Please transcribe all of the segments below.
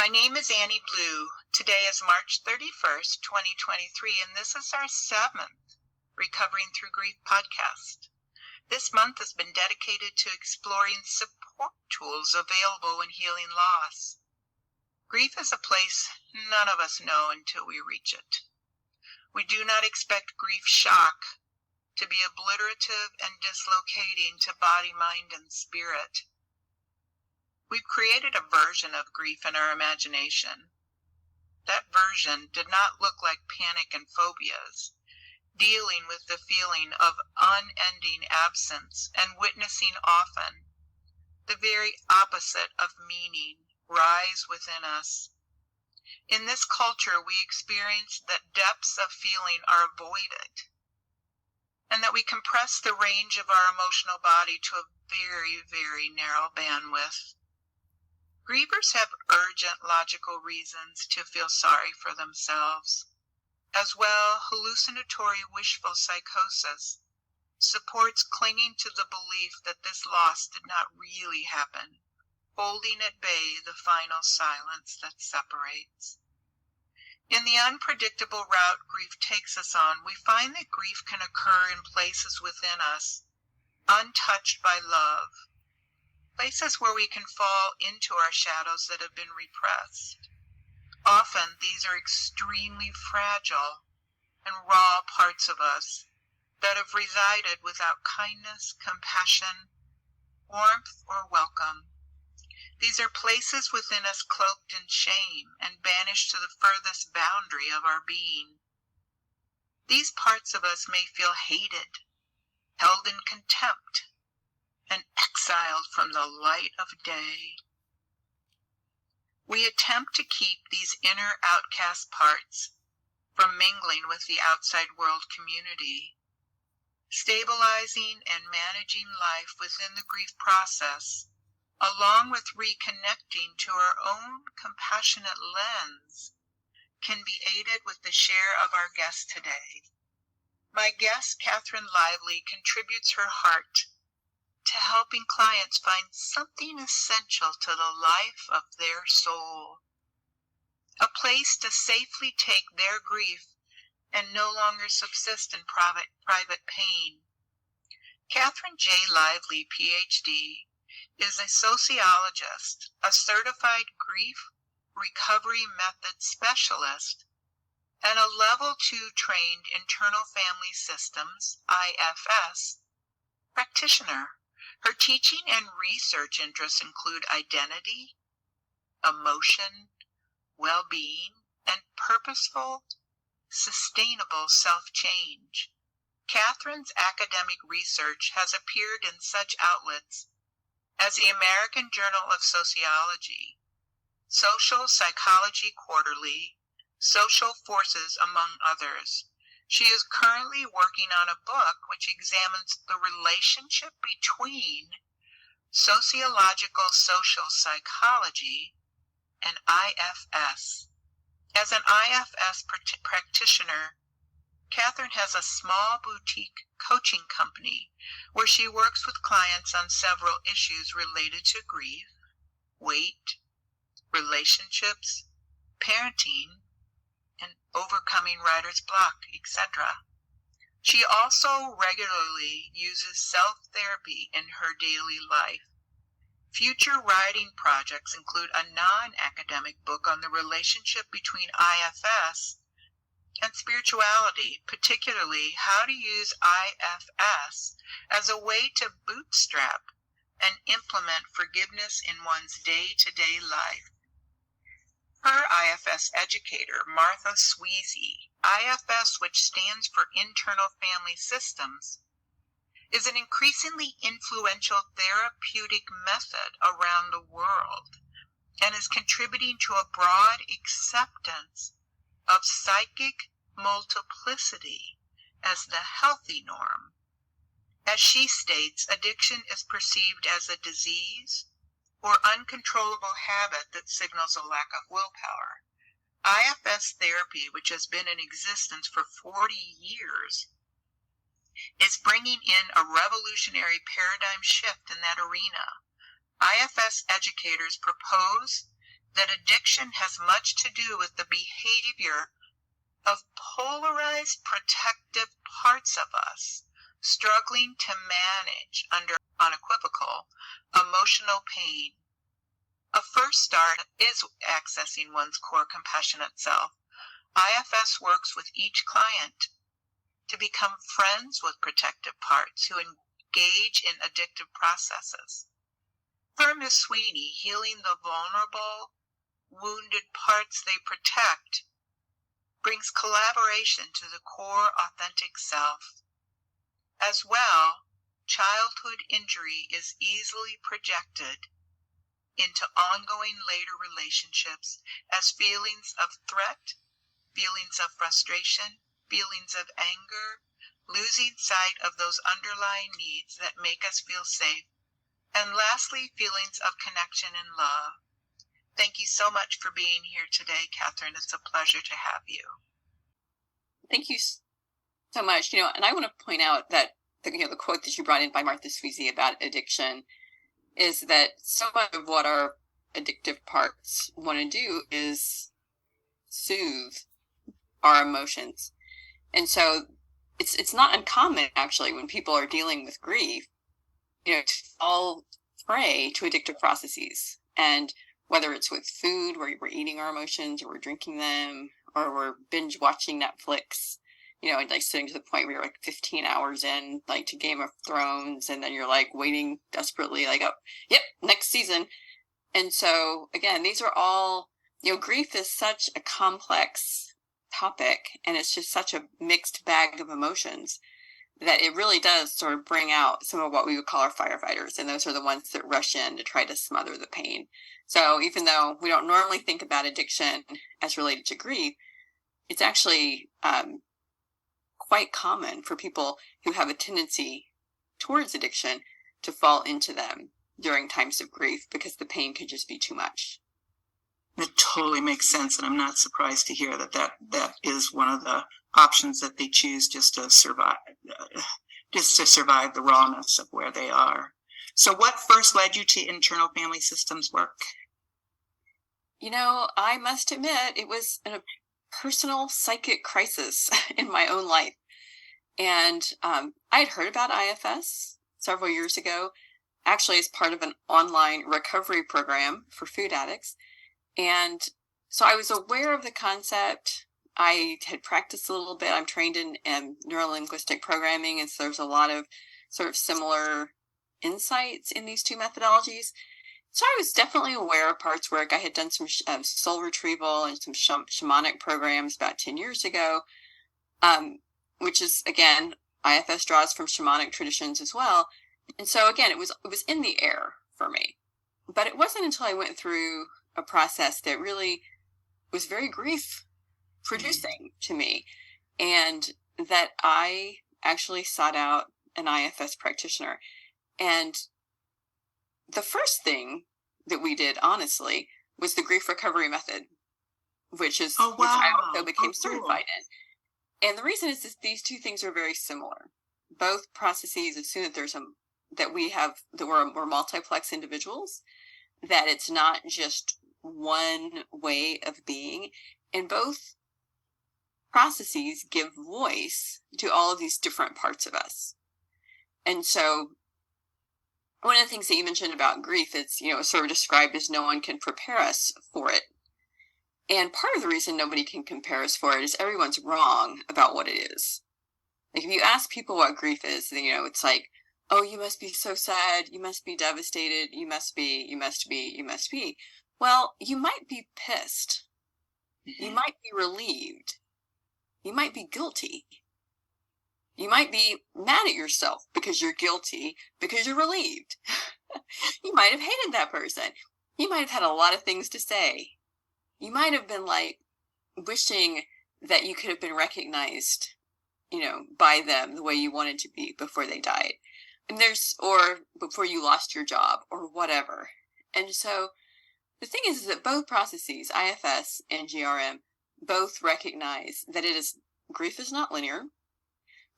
My name is Annie Blue. Today is March 31st, 2023, and this is our 7th Recovering Through Grief podcast. This month has been dedicated to exploring support tools available in healing loss. Grief is a place none of us know until we reach it. We do not expect grief shock to be obliterative and dislocating to body, mind, and spirit. We've created a version of grief in our imagination. That version did not look like panic and phobias, dealing with the feeling of unending absence and witnessing often the very opposite of meaning rise within us. In this culture, we experience that depths of feeling are avoided, and that we compress the range of our emotional body to a very, very narrow bandwidth. Grievers have urgent logical reasons to feel sorry for themselves. As well, hallucinatory wishful psychosis supports clinging to the belief that this loss did not really happen, holding at bay the final silence that separates. In the unpredictable route grief takes us on, we find that grief can occur in places within us, untouched by love. Places where we can fall into our shadows that have been repressed. Often these are extremely fragile and raw parts of us that have resided without kindness, compassion, warmth, or welcome. These are places within us cloaked in shame and banished to the furthest boundary of our being. These parts of us may feel hated, held in contempt, and exiled from the light of day. We attempt to keep these inner outcast parts from mingling with the outside world community. Stabilizing and managing life within the grief process, along with reconnecting to our own compassionate lens, can be aided with the share of our guest today. My guest, Kathryn Lively, contributes her heart to helping clients find something essential to the life of their soul. A place to safely take their grief and no longer subsist in private pain. Kathryn J. Lively, Ph.D., is a sociologist, a certified grief recovery method specialist, and a Level 2 trained internal family systems, IFS, practitioner. Her teaching and research interests include identity, emotion, well-being, and purposeful, sustainable self-change. Kathryn's academic research has appeared in such outlets as the American Journal of Sociology, Social Psychology Quarterly, Social Forces, among others. She is currently working on a book which examines the relationship between sociological social psychology and IFS. As an IFS practitioner, Kathryn has a small boutique coaching company where she works with clients on several issues related to grief, weight, relationships, parenting, and overcoming writer's block, etc. She also regularly uses self-therapy in her daily life. Future writing projects include a non-academic book on the relationship between IFS and spirituality, particularly how to use IFS as a way to bootstrap and implement forgiveness in one's day-to-day life. Her IFS educator, Martha Sweezy, IFS, which stands for Internal Family Systems, is an increasingly influential therapeutic method around the world and is contributing to a broad acceptance of psychic multiplicity as the healthy norm. As she states, addiction is perceived as a disease or uncontrollable habit that signals a lack of willpower. IFS therapy, which has been in existence for 40 years, is bringing in a revolutionary paradigm shift in that arena. IFS educators propose that addiction has much to do with the behavior of polarized protective parts of us struggling to manage under unequivocal emotional pain. A first start is accessing one's core compassionate self. IFS works with each client to become friends with protective parts who engage in addictive processes. For Ms. Sweeney, healing the vulnerable, wounded parts they protect brings collaboration to the core authentic self. As well, childhood injury is easily projected into ongoing later relationships as feelings of threat, feelings of frustration, feelings of anger, losing sight of those underlying needs that make us feel safe, and lastly, feelings of connection and love. Thank you so much for being here today, Kathryn. It's a pleasure to have you. Thank you so much. And I want to point out that the quote that you brought in by Martha Sweezy about addiction is that so much of what our addictive parts want to do is soothe our emotions. And so it's not uncommon, actually, when people are dealing with grief, to fall prey to addictive processes. And whether it's with food, where we're eating our emotions, or we're drinking them, or we're binge watching Netflix, and like sitting to the point where you're like 15 hours in, like to Game of Thrones, and then you're like waiting desperately, like, oh, yep, next season. And so again, these are all, grief is such a complex topic, and it's just such a mixed bag of emotions that it really does sort of bring out some of what we would call our firefighters. And those are the ones that rush in to try to smother the pain. So even though we don't normally think about addiction as related to grief, it's actually quite common for people who have a tendency towards addiction to fall into them during times of grief because the pain could just be too much. It totally makes sense, and I'm not surprised to hear that is one of the options that they choose just to survive the rawness of where they are. So what first led you to internal family systems work? I must admit, it was a personal psychic crisis in my own life. And I had heard about IFS several years ago, actually as part of an online recovery program for food addicts. And so I was aware of the concept. I had practiced a little bit. I'm trained in neuro-linguistic programming, and so there's a lot of sort of similar insights in these two methodologies. So I was definitely aware of parts work. I had done some soul retrieval and some shamanic programs about 10 years ago, which is, again, IFS draws from shamanic traditions as well. And so, again, it was in the air for me. But it wasn't until I went through a process that really was very grief-producing to me, and that I actually sought out an IFS practitioner. And the first thing that we did, honestly, was the grief recovery method, which is which I also became certified in. And the reason is that these two things are very similar. Both processes assume that we're multiplex individuals, that it's not just one way of being, and both processes give voice to all of these different parts of us. And so one of the things that you mentioned about grief is, sort of described as no one can prepare us for it. And part of the reason nobody can prepare us for it is everyone's wrong about what it is. Like, if you ask people what grief is, then, it's like, oh, you must be so sad, you must be devastated, you must be. Well, you might be pissed. Mm-hmm. You might be relieved. You might be guilty. You might be mad at yourself because you're guilty, because you're relieved. You might have hated that person. You might have had a lot of things to say. You might have been like wishing that you could have been recognized, by them the way you wanted to be before they died. And or before you lost your job or whatever. And so the thing is that both processes, IFS and GRM, both recognize that grief is not linear.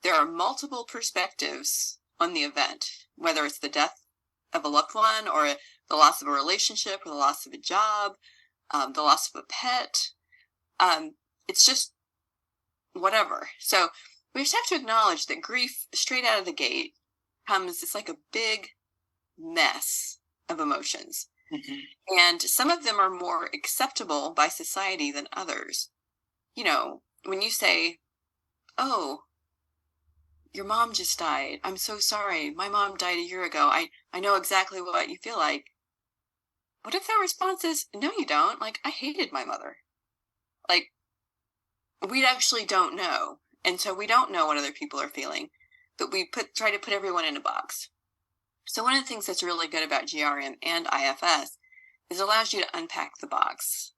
There are multiple perspectives on the event, whether it's the death of a loved one or the loss of a relationship or the loss of a job, the loss of a pet. It's just whatever. So we just have to acknowledge that grief straight out of the gate comes, it's like a big mess of emotions. Mm-hmm. And some of them are more acceptable by society than others. You know, when you say, oh, your mom just died. I'm so sorry. My mom died a year ago. I know exactly what you feel like. What if their response is, no, you don't? Like, I hated my mother. Like, we actually don't know. And so we don't know what other people are feeling, but we try to put everyone in a box. So one of the things that's really good about GRM and IFS is it allows you to unpack the box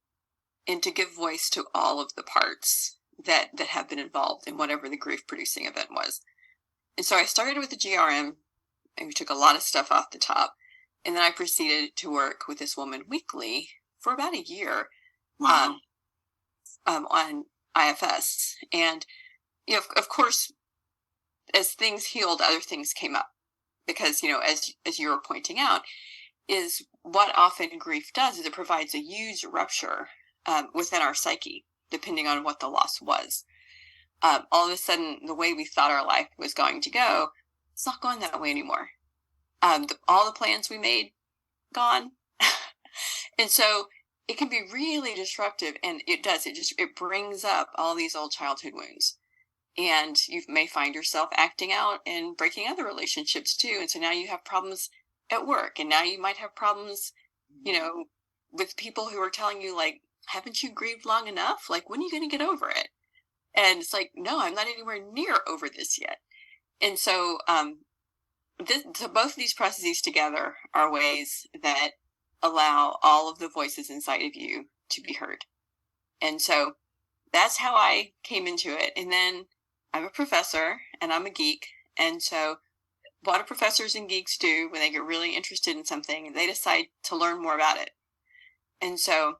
and to give voice to all of the parts that have been involved in whatever the grief producing event was. And so I started with the GRM, and we took a lot of stuff off the top. And then I proceeded to work with this woman weekly for about a year. Wow. On IFS. And, you know, of course, as things healed, other things came up. Because, you know, as you were pointing out, is what often grief does is it provides a huge rupture within our psyche, depending on what the loss was. All of a sudden, the way we thought our life was going to go, it's not going that way anymore. All the plans we made, gone. And so it can be really disruptive, and it does. It brings up all these old childhood wounds. And you may find yourself acting out and breaking other relationships too. And so now you have problems at work, and now you might have problems, you know, with people who are telling you, like, haven't you grieved long enough? Like, when are you going to get over it? And it's like, no, I'm not anywhere near over this yet. And so, so both of these processes together are ways that allow all of the voices inside of you to be heard. And so that's how I came into it. And then I'm a professor and I'm a geek. And so what do professors and geeks do when they get really interested in something? They decide to learn more about it. And so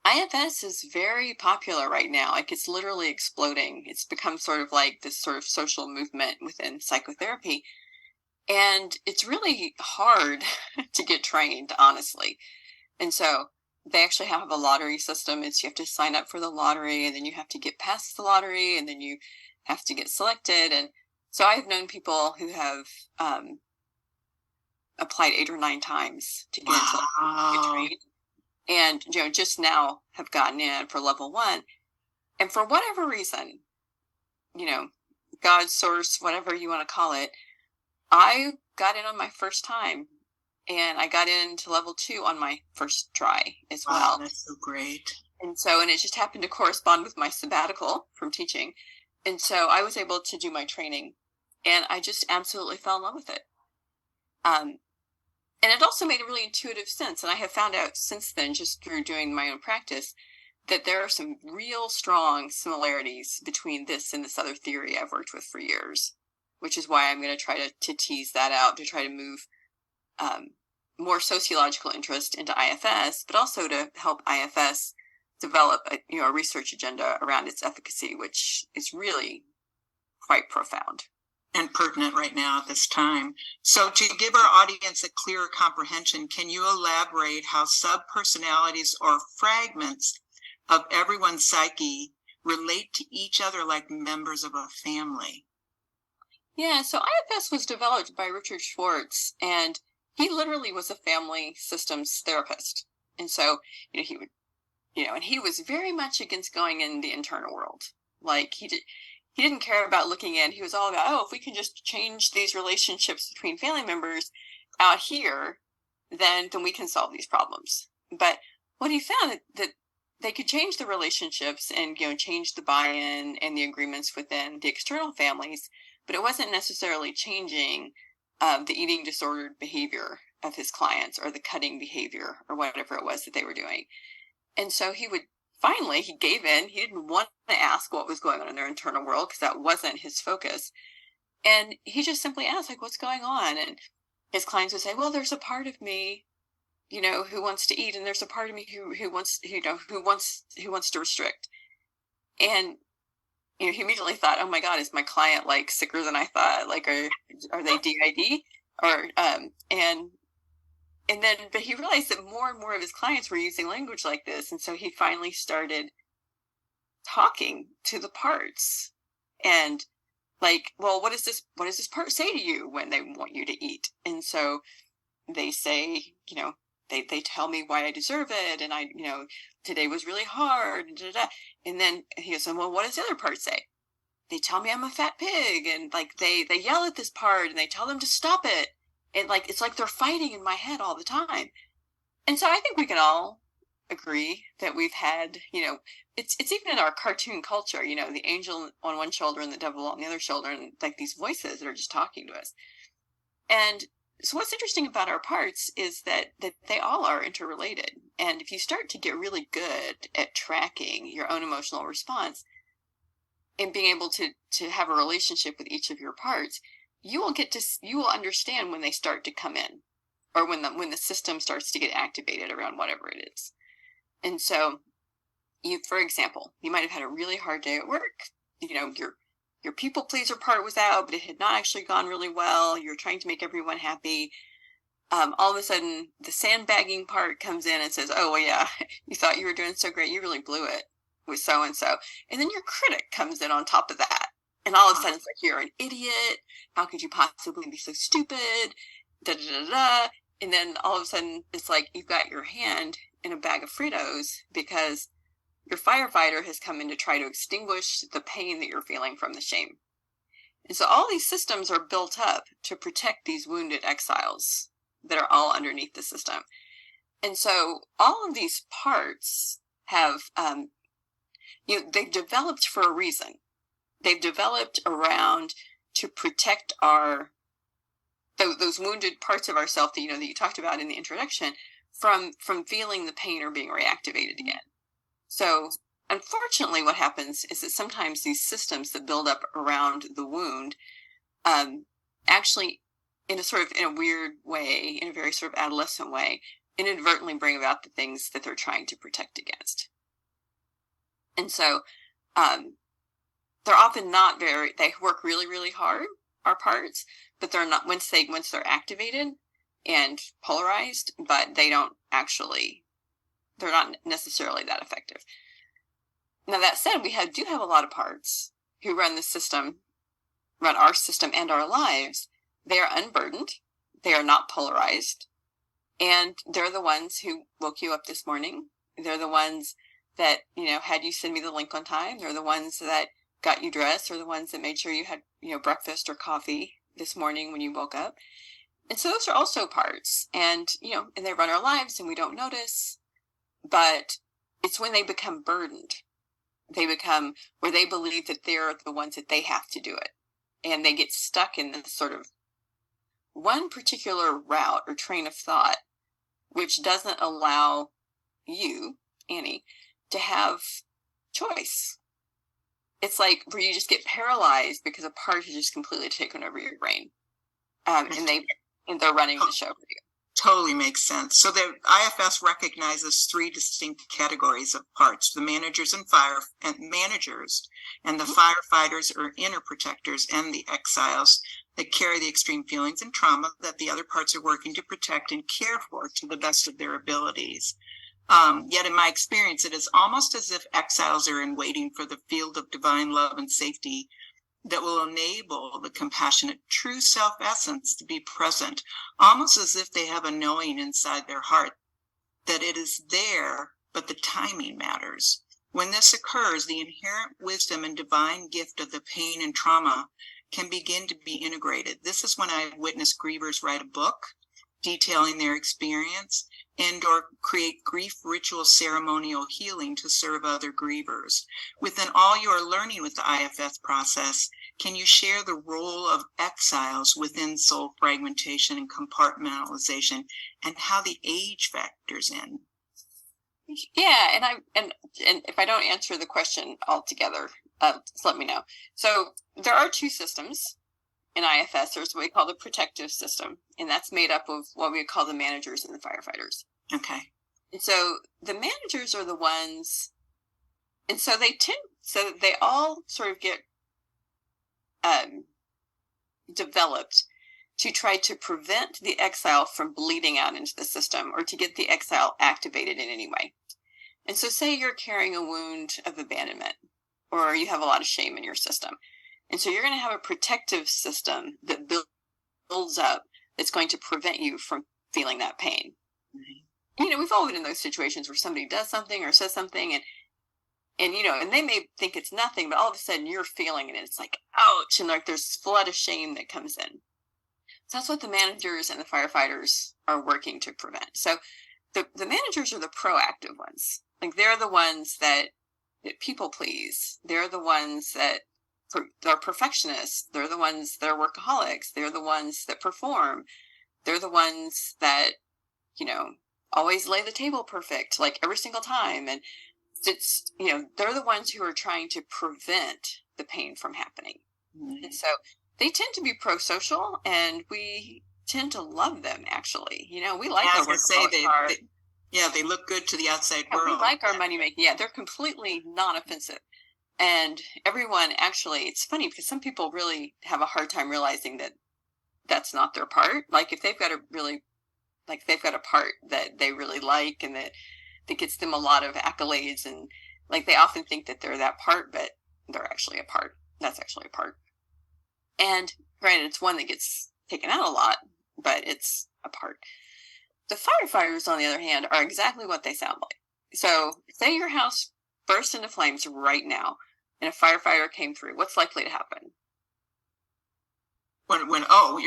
IFS is very popular right now. Like, it's literally exploding. It's become sort of like this sort of social movement within psychotherapy. And it's really hard to get trained, honestly. And so they actually have a lottery system. It's, you have to sign up for the lottery, and then you have to get past the lottery, and then you have to get selected. And so I've known people who have applied 8 or 9 times to get into get trained. And, you know, just now have gotten in for level 1. And for whatever reason, you know, God, source, whatever you want to call it, I got in on my first time, and I got into level 2 on my first try as well. Wow, that's so great. And so, and it just happened to correspond with my sabbatical from teaching. And so I was able to do my training, and I just absolutely fell in love with it. And it also made a really intuitive sense. And I have found out since then, just through doing my own practice, that there are some real strong similarities between this and this other theory I've worked with for years, which is why I'm going to try to tease that out, to try to move more sociological interest into IFS, but also to help IFS develop a research agenda around its efficacy, which is really quite profound. And pertinent right now at this time. So to give our audience a clearer comprehension, can you elaborate how subpersonalities or fragments of everyone's psyche relate to each other like members of a family? Yeah, so IFS was developed by Richard Schwartz, and he literally was a family systems therapist. And so, he would, and he was very much against going in the internal world. Like, he didn't care about looking in. He was all about, if we can just change these relationships between family members out here, then we can solve these problems. But what he found that they could change the relationships and, change the buy-in and the agreements within the external families, but it wasn't necessarily changing the eating disordered behavior of his clients or the cutting behavior or whatever it was that they were doing. And so he gave in. He didn't want to ask what was going on in their internal world because that wasn't his focus. And he just simply asked, what's going on? And his clients would say, well, there's a part of me, who wants to eat, and there's a part of me who wants to restrict. And he immediately thought, oh my God, is my client sicker than I thought? Are they DID? Or and but he realized that more and more of his clients were using language like this. And so he finally started talking to the parts and like, well, what does this part say to you when they want you to eat? And so they say, they tell me why I deserve it. And today was really hard. And then he goes, well, what does the other part say? They tell me I'm a fat pig. And like, they yell at this part and they tell them to stop it. And like, it's like they're fighting in my head all the time. And so I think we can all agree that we've had, it's even in our cartoon culture, the angel on one shoulder and the devil on the other shoulder, and like these voices that are just talking to us. And so what's interesting about our parts is that they all are interrelated. And if you start to get really good at tracking your own emotional response and being able to have a relationship with each of your parts, you will understand when they start to come in, or when the system starts to get activated around whatever it is. And so for example, you might have had a really hard day at work. Your people pleaser part was out, but it had not actually gone really well. You're trying to make everyone happy. All of a sudden, the sandbagging part comes in and says, oh, well, yeah, you thought you were doing so great. You really blew it with so-and-so. And then your critic comes in on top of that. And all of a sudden, it's like, you're an idiot. How could you possibly be so stupid? Da, da, da, da. And then all of a sudden, it's like you've got your hand in a bag of Fritos because your firefighter has come in to try to extinguish the pain that you're feeling from the shame. And so all these systems are built up to protect these wounded exiles that are all underneath the system. And so all of these parts have, they've developed for a reason. They've developed around to protect those wounded parts of ourselves that you talked about in the introduction from feeling the pain or being reactivated again. So unfortunately, what happens is that sometimes these systems that build up around the wound actually, in a weird way, in a very sort of adolescent way, inadvertently bring about the things that they're trying to protect against. And so they're often not they work really, really hard, our parts, but they're not, once they're activated and polarized, but they're not necessarily that effective. Now, that said, we do have a lot of parts who run our system and our lives. They are unburdened. They are not polarized. And they're the ones who woke you up this morning. They're the ones that, had you send me the link on time. They're the ones that got you dressed. They're the ones that made sure you had, breakfast or coffee this morning when you woke up. And so those are also parts. And, and they run our lives and we don't notice. But it's when they become burdened. They become where they believe that they're the ones that they have to do it. And they get stuck in this sort of one particular route or train of thought, which doesn't allow you, Annie, to have choice. It's like where you just get paralyzed because a part has just completely taken over your brain. And they're running the show for you. Totally makes sense. So the IFS recognizes 3 distinct categories of parts: the managers and the firefighters or inner protectors, and the exiles that carry the extreme feelings and trauma that the other parts are working to protect and care for to the best of their abilities. Yet in my experience, it is almost as if exiles are in waiting for the field of divine love and safety that will enable the compassionate true self-essence to be present, almost as if they have a knowing inside their heart that it is there, but the timing matters. When this occurs, the inherent wisdom and divine gift of the pain and trauma can begin to be integrated. This is when I have witnessed grievers write a book detailing their experience and or create grief ritual ceremonial healing to serve other grievers. Within all you are learning with the IFS process, can you share the role of exiles within soul fragmentation and compartmentalization and how the age factors in? Yeah, and if I don't answer the question altogether, just let me know. So there are 2 systems in IFS. There's what we call the protective system, and that's made up of what we call the managers and the firefighters. Okay. And so the managers are the ones, and so they all sort of get developed to try to prevent the exile from bleeding out into the system or to get the exile activated in any way. And so say you're carrying a wound of abandonment or you have a lot of shame in your system. And so you're going to have a protective system that builds up that's going to prevent you from feeling that pain. Mm-hmm. You know, we've all been in those situations where somebody does something or says something and you know, and they may think it's nothing, but all of a sudden you're feeling it and it's like, ouch, and like there's this flood of shame that comes in. So that's what the managers and the firefighters are working to prevent. So the managers are the proactive ones. Like they're the ones that people please. They're the ones that they're perfectionists. They're the ones that are workaholics. They're the ones that perform. They're the ones that, you know, always lay the table perfect, like every single time. And it's, you know, they're the ones who are trying to prevent the pain from happening. Mm-hmm. And so they tend to be pro-social, and we tend to love them, actually. You know, we like our workaholics. They look good to the outside world. We like our money making. Yeah, they're completely non-offensive. And everyone actually, it's funny because some people really have a hard time realizing that that's not their part. Like if they've got a part that they really like and that gets them a lot of accolades, and like they often think that they're that part, but they're actually a part. That's actually a part. And granted, it's one that gets taken out a lot, but it's a part. The firefighters, on the other hand, are exactly what they sound like. So say your house burst into flames right now and a firefighter came through. What's likely to happen? You're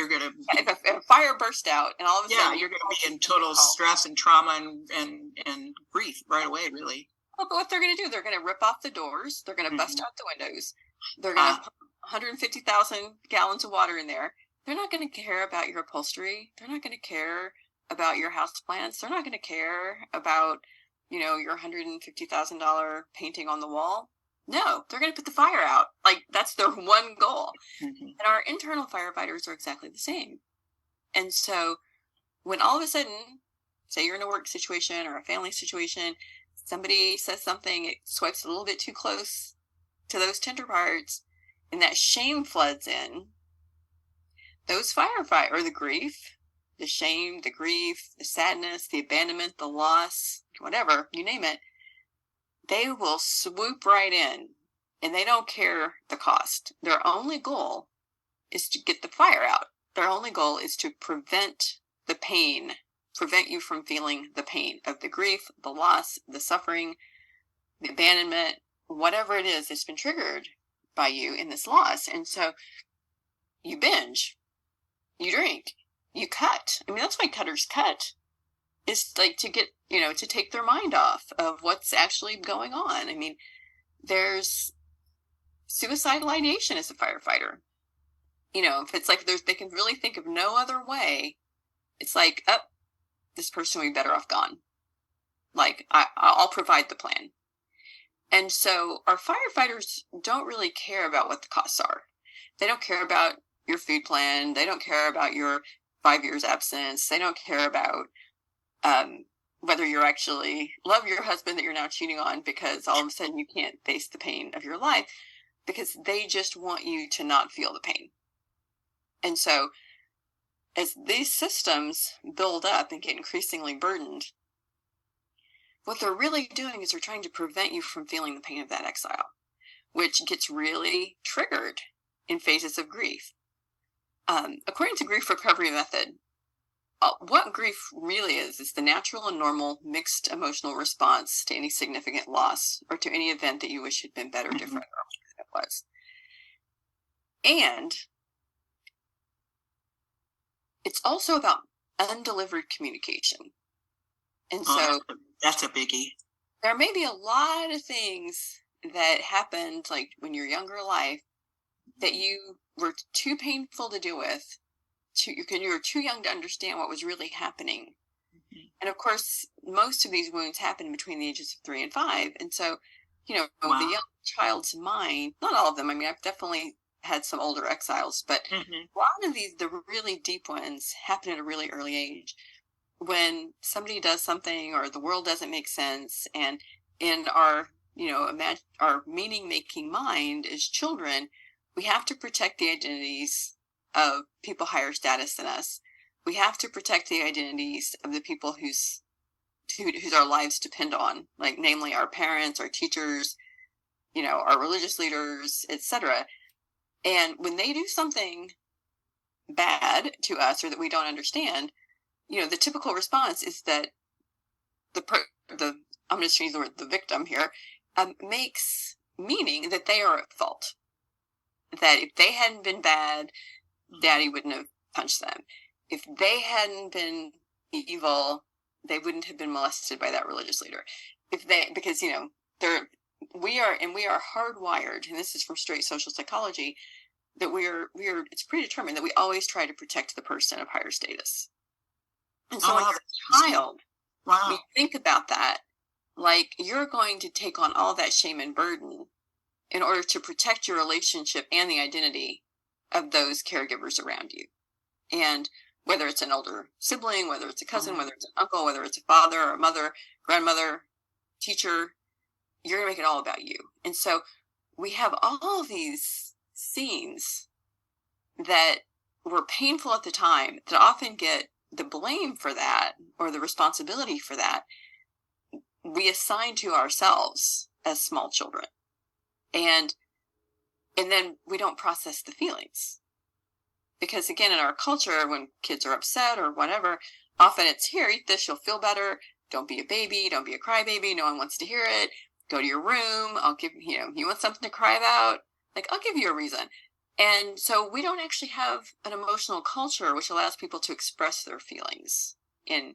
going to... If a fire burst out and all of a sudden... you're going to be in total stress and trauma and grief right away, really. Well, but what they're going to do, they're going to rip off the doors. They're going to bust out the windows. They're going to put 150,000 gallons of water in there. They're not going to care about your upholstery. They're not going to care about your house plants. They're not going to care about, you know, your $150,000 painting on the wall. No, they're going to put the fire out. Like, that's their one goal. Mm-hmm. And our internal firefighters are exactly the same. And so when all of a sudden, say you're in a work situation or a family situation, somebody says something, it swipes a little bit too close to those tender parts, and that shame floods in, those firefighters, or the grief, the shame, the grief, the sadness, the abandonment, the loss, whatever, you name it, they will swoop right in, and they don't care the cost. Their only goal is to get the fire out. Their only goal is to prevent the pain, prevent you from feeling the pain of the grief, the loss, the suffering, the abandonment, whatever it is that's been triggered by you in this loss. And so you binge, you drink, you cut. I mean, that's why cutters cut. Is like to get, you know, to take their mind off of what's actually going on. I mean, there's suicidal ideation as a firefighter. You know, if it's like they can really think of no other way, it's like, this person would be better off gone. Like, I'll provide the plan. And so our firefighters don't really care about what the costs are. They don't care about your food plan. They don't care about your 5 years absence. They don't care about whether you actually love your husband that you're now cheating on because all of a sudden you can't face the pain of your life, because they just want you to not feel the pain. And so as these systems build up and get increasingly burdened, what they're really doing is they're trying to prevent you from feeling the pain of that exile, which gets really triggered in phases of grief. According to Grief Recovery Method, what grief really is the natural and normal mixed emotional response to any significant loss or to any event that you wish had been better, different, or whatever it was. And it's also about undelivered communication. And so that's a biggie. There may be a lot of things that happened, like when you're younger in life, that you were too painful to deal with. You were too young to understand what was really happening. Mm-hmm. And of course, most of these wounds happen between the ages of 3 and 5. And so, you know, the young child's mind, not all of them. I mean, I've definitely had some older exiles, but a lot of these, the really deep ones, happen at a really early age. When somebody does something or the world doesn't make sense, and in our, you know, our meaning-making mind as children, we have to protect the identities of people higher status than us. We have to protect the identities of the people whose our lives depend on, like namely our parents, our teachers, our religious leaders, etc. And when they do something bad to us or that we don't understand, the typical response is that I'm just using the word the victim here, makes meaning that they are at fault. That if they hadn't been bad, Daddy wouldn't have punched them. If they hadn't been evil, they wouldn't have been molested by that religious leader. Because we are hardwired, and this is from straight social psychology, that it's predetermined that we always try to protect the person of higher status. And so when you're a child, you think about that, like you're going to take on all that shame and burden in order to protect your relationship and the identity of those caregivers around you. And whether it's an older sibling, whether it's a cousin, whether it's an uncle, whether it's a father or a mother, grandmother, teacher, you're going to make it all about you. And so we have all of these scenes that were painful at the time that often get the blame for that or the responsibility for that we assign to ourselves as small children. And then we don't process the feelings. Because again, in our culture, when kids are upset or whatever, often it's, here, eat this, you'll feel better. Don't be a baby. Don't be a crybaby. No one wants to hear it. Go to your room. I'll give, you want something to cry about? Like, I'll give you a reason. And so we don't actually have an emotional culture which allows people to express their feelings. And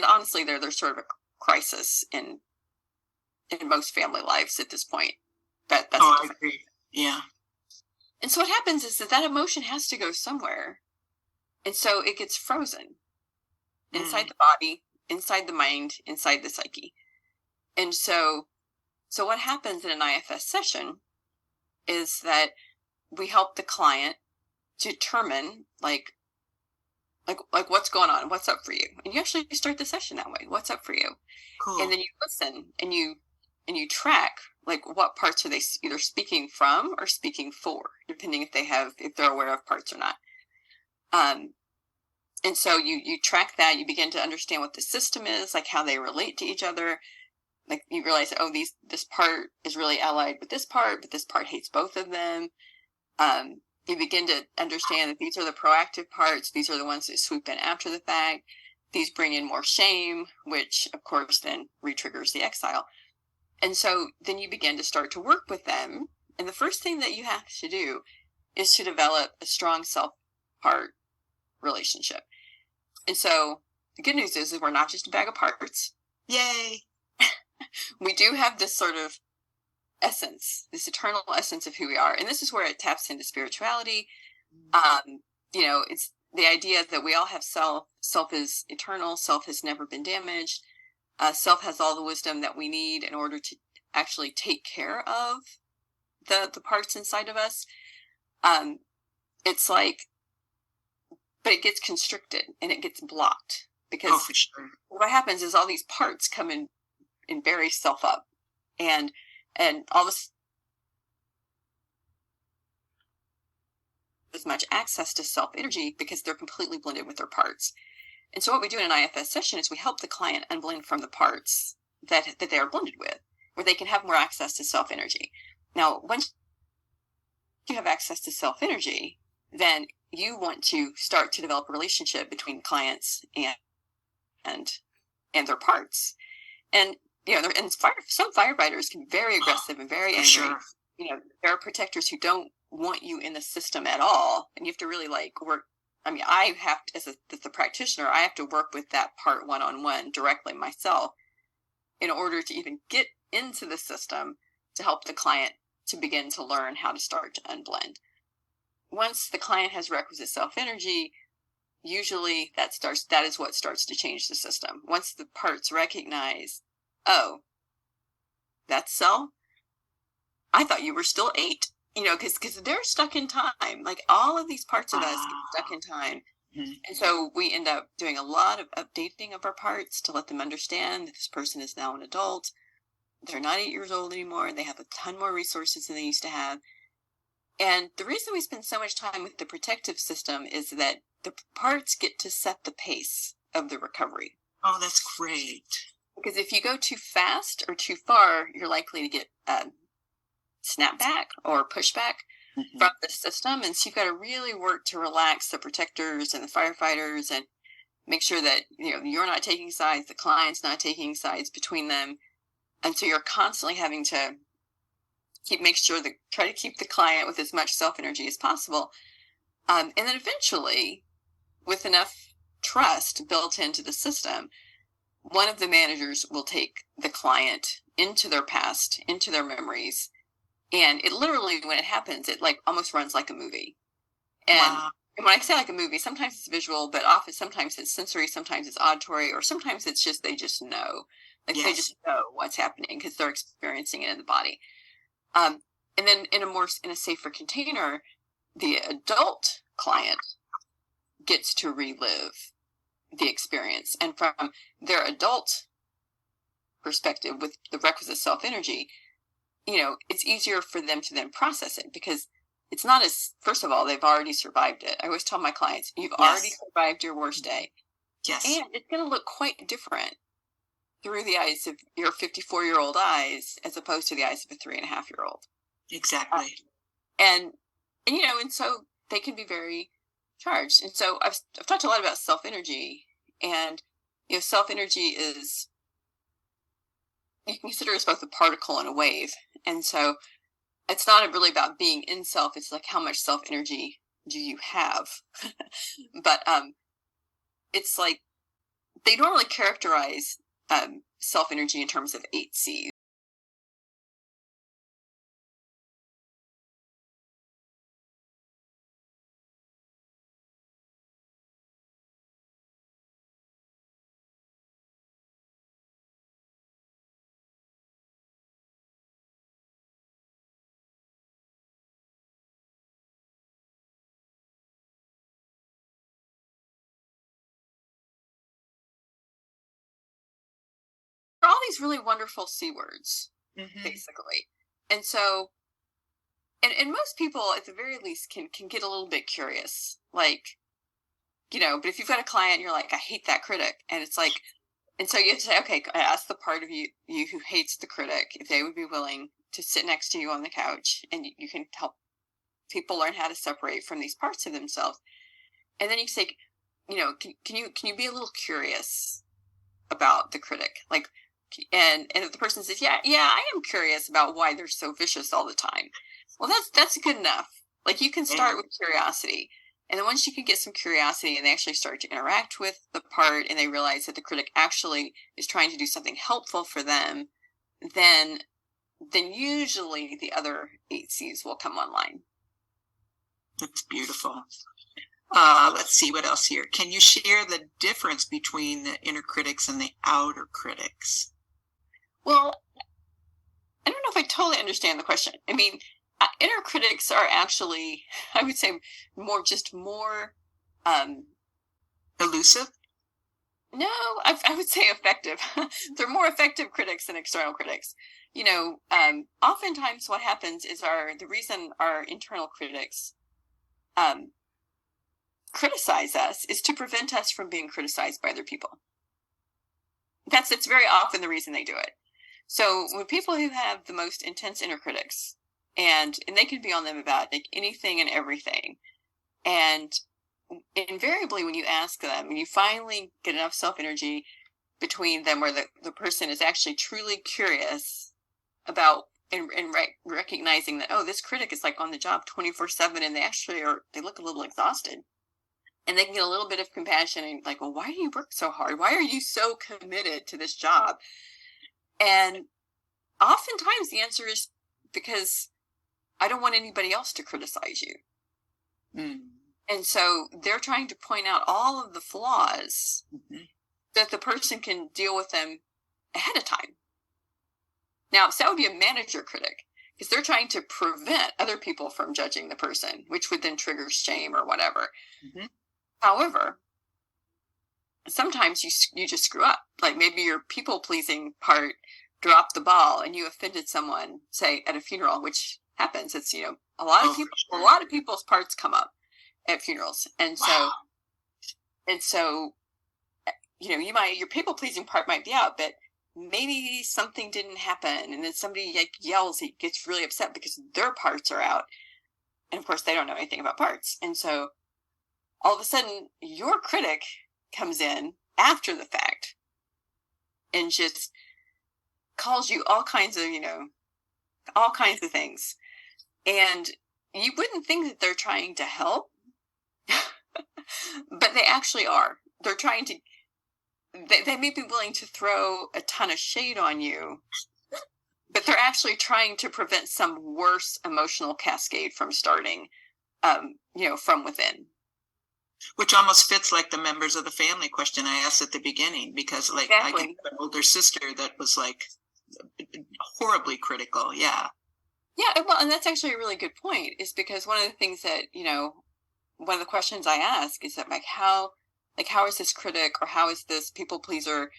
honestly, there's sort of a crisis in most family lives at this point. That's I agree. Yeah. And so what happens is that emotion has to go somewhere. And so it gets frozen inside the body, inside the mind, inside the psyche. And so what happens in an IFS session is that we help the client determine like what's going on, what's up for you. And you actually start the session that way. What's up for you? Cool. And then you listen and you track like what parts are they either speaking from or speaking for, depending if they're aware of parts or not. And so you track that, you begin to understand what the system is, like how they relate to each other. Like you realize, this part is really allied with this part, but this part hates both of them. You begin to understand that these are the proactive parts. These are the ones that swoop in after the fact. These bring in more shame, which of course then re-triggers the exile. And so then you begin to start to work with them. And the first thing that you have to do is to develop a strong self-part relationship. And so the good news is we're not just a bag of parts. Yay! We do have this sort of essence, this eternal essence of who we are. And this is where it taps into spirituality. It's the idea that we all have self. Self is eternal. Self has never been damaged. Self has all the wisdom that we need in order to actually take care of the parts inside of us. It's like, but it gets constricted and it gets blocked because for sure. What happens is all these parts come in and bury self up, and all this as much access to self energy because they're completely blended with their parts. And so what we do in an IFS session is we help the client unblend from the parts that they are blended with, where they can have more access to self energy. Now, once you have access to self energy, then you want to start to develop a relationship between clients and their parts. And some firefighters can be very aggressive and very angry. Sure. There are protectors who don't want you in the system at all, and you have to really work. I mean, I have to, as the practitioner, I have to work with that part one-on-one directly myself in order to even get into the system to help the client to begin to learn how to start to unblend. Once the client has requisite self-energy, usually that is what starts to change the system. Once the parts recognize, oh, that's cell? I thought you were still 8. Because they're stuck in time. Like all of these parts of us get stuck in time. Mm-hmm. And so we end up doing a lot of updating of our parts to let them understand that this person is now an adult. They're not 8 years old anymore. They have a ton more resources than they used to have. And the reason we spend so much time with the protective system is that the parts get to set the pace of the recovery. Oh, that's great. Because if you go too fast or too far, you're likely to get snapback or pushback from the system. And so you've got to really work to relax the protectors and the firefighters and make sure that, you're not taking sides, the client's not taking sides between them. And so you're constantly having to try to keep the client with as much self-energy as possible. And then eventually, with enough trust built into the system, one of the managers will take the client into their past, into their memories. And it literally, when it happens, it like almost runs like a movie. And, wow. And when I say like a movie, sometimes it's visual, but sometimes it's sensory, sometimes it's auditory, or sometimes it's just, they just know. Like they just know what's happening because they're experiencing it in the body. And then in a safer container, the adult client gets to relive the experience. And from their adult perspective with the requisite self-energy, it's easier for them to then process it because it's not first of all, they've already survived it. I always tell my clients, you've already survived your worst day. Yes. And it's going to look quite different through the eyes of your 54-year-old eyes as opposed to the eyes of a 3.5-year-old. Exactly. And so they can be very charged. And so I've talked a lot about self-energy, and self-energy is, you can consider it as both a particle and a wave. And so it's not really about being in self. It's like, how much self-energy do you have? But it's like, they normally characterize self-energy in terms of 8 C's. All these really wonderful C words, basically. And so, and most people at the very least can get a little bit curious, like, but if you've got a client, you're like, I hate that critic. And it's like, and so you have to say, okay, ask the part of you who hates the critic if they would be willing to sit next to you on the couch, and you can help people learn how to separate from these parts of themselves. And then you say, can you be a little curious about the critic? Like, and if the person says, yeah, I am curious about why they're so vicious all the time. Well, that's good enough. Like, you can start with curiosity. And then once you can get some curiosity and they actually start to interact with the part and they realize that the critic actually is trying to do something helpful for them, then usually the other 8 C's will come online. That's beautiful. Let's see what else here. Can you share the difference between the inner critics and the outer critics? Well, I don't know if I totally understand the question. I mean, inner critics are actually, I would say, more elusive? No, I would say effective. They're more effective critics than external critics. Oftentimes what happens is the reason our internal critics criticize us is to prevent us from being criticized by other people. It's very often the reason they do it. So with people who have the most intense inner critics, and they can be on them about like anything and everything, and invariably when you ask them and you finally get enough self-energy between them where the person is actually truly curious about and recognizing that, oh, this critic is like on the job 24/7, and they look a little exhausted, and they can get a little bit of compassion and like, well, why do you work so hard? Why are you so committed to this job? And oftentimes the answer is because I don't want anybody else to criticize you. And so they're trying to point out all of the flaws that the person can deal with them ahead of time. Now, so that would be a manager critic, because they're trying to prevent other people from judging the person, which would then trigger shame or whatever. However, sometimes you just screw up. Like maybe your people-pleasing part dropped the ball and you offended someone, say at a funeral, which happens. It's, a lot of people, sure. a lot of people's parts come up at funerals. And Wow. so, your people pleasing part might be out, but maybe something didn't happen. And then somebody yells, he gets really upset because their parts are out. And of course they don't know anything about parts. And so all of a sudden your critic comes in after the fact and just calls you all kinds of things. And you wouldn't think that they're trying to help, but they actually are. They're trying to, they may be willing to throw a ton of shade on you, but they're actually trying to prevent some worse emotional cascade from starting, from within. Which almost fits like the members of the family question I asked at the beginning, because Exactly. I have an older sister that was horribly critical. Yeah. Yeah. Well, and that's actually a really good point, is because one of the things that, one of the questions I ask is that how is this critic, or how is this people pleaser,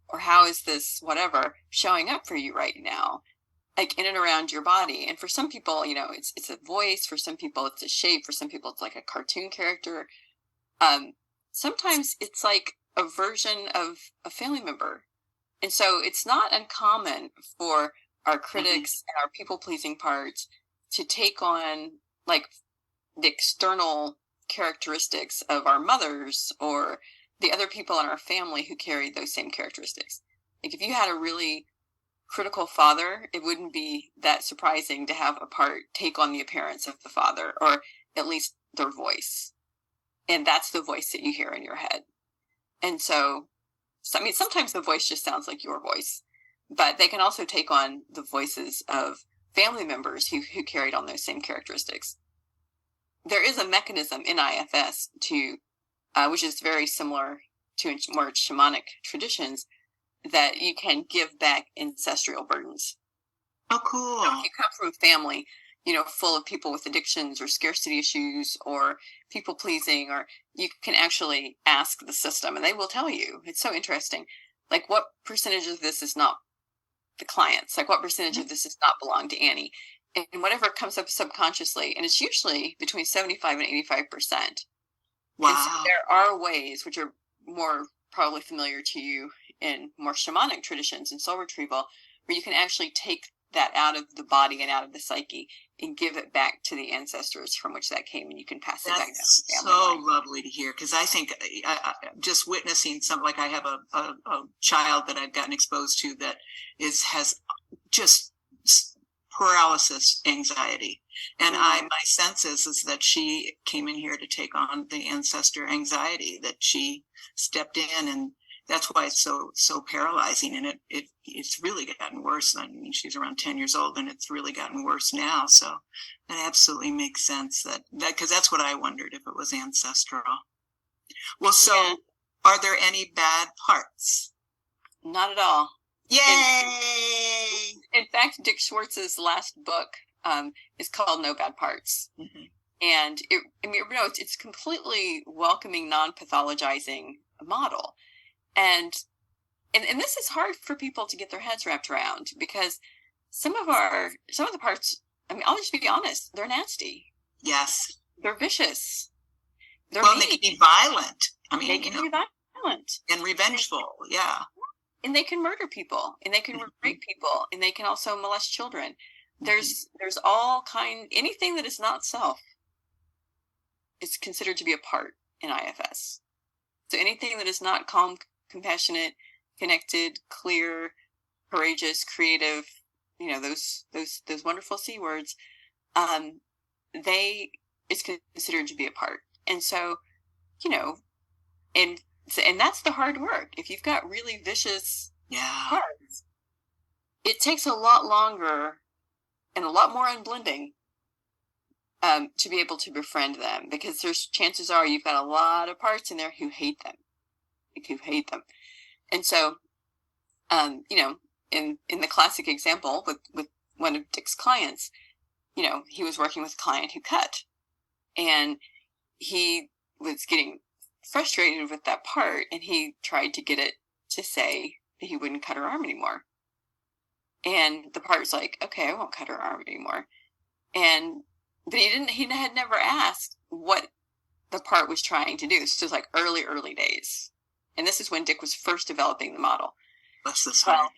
or how is this whatever showing up for you right now, in and around your body? And for some people, it's a voice. For some people, it's a shape. For some people, it's like a cartoon character. Sometimes it's like a version of a family member. And so it's not uncommon for our critics and our people pleasing parts to take on the external characteristics of our mothers or the other people in our family who carry those same characteristics. If you had a really critical father, it wouldn't be that surprising to have a part take on the appearance of the father, or at least their voice. And that's the voice that you hear in your head. And so sometimes the voice just sounds like your voice, but they can also take on the voices of family members who carried on those same characteristics. There is a mechanism in IFS which is very similar to more shamanic traditions, that you can give back ancestral burdens. Oh, cool. So if you come from a family, full of people with addictions or scarcity issues or people pleasing, or you can actually ask the system and they will tell you. It's so interesting. What percentage of this is not the clients? What percentage of this does not belong to Annie? And whatever comes up subconsciously, and it's usually between 75 and 85%. Wow. And so there are ways, which are more probably familiar to you in more shamanic traditions and soul retrieval, where you can actually take that out of the body and out of the psyche and give it back to the ancestors from which that came, and you can pass it back down That's the family so line. lovely to hear, because I think just witnessing something, I have a child that I've gotten exposed to that has just paralysis anxiety, and my sense is that she came in here to take on the ancestor anxiety, that she stepped in, and that's why it's so paralyzing. And it's really gotten worse. I mean, she's around 10 years old, and it's really gotten worse now. So that absolutely makes sense, that because that's what I wondered, if it was ancestral. Well, so yeah. Are there any bad parts? Not at all. Yay! In fact, Dick Schwartz's last book is called No Bad Parts. Mm-hmm. And it's completely welcoming, non-pathologizing model. And this is hard for people to get their heads wrapped around, because some of the parts, I'll just be honest, they're nasty. Yes. They're vicious. They're mean. They can be violent. They can be violent. And revengeful, yeah. And they can murder people, and they can rape people, and they can also molest children. There's all anything that is not self is considered to be a part in IFS. So anything that is not calm, compassionate, connected, clear, courageous, creative, those wonderful C words, it's considered to be a part. And so, and that's the hard work. If you've got really vicious parts, it takes a lot longer and a lot more unblending to be able to befriend them, because chances are you've got a lot of parts in there who hate them. And so, in the classic example with one of Dick's clients, he was working with a client who cut, and he was getting frustrated with that part, and he tried to get it to say that he wouldn't cut her arm anymore. And the part was like, okay, I won't cut her arm anymore. But he had never asked what the part was trying to do. This was like early days. And this is when Dick was first developing the model. Bless his heart.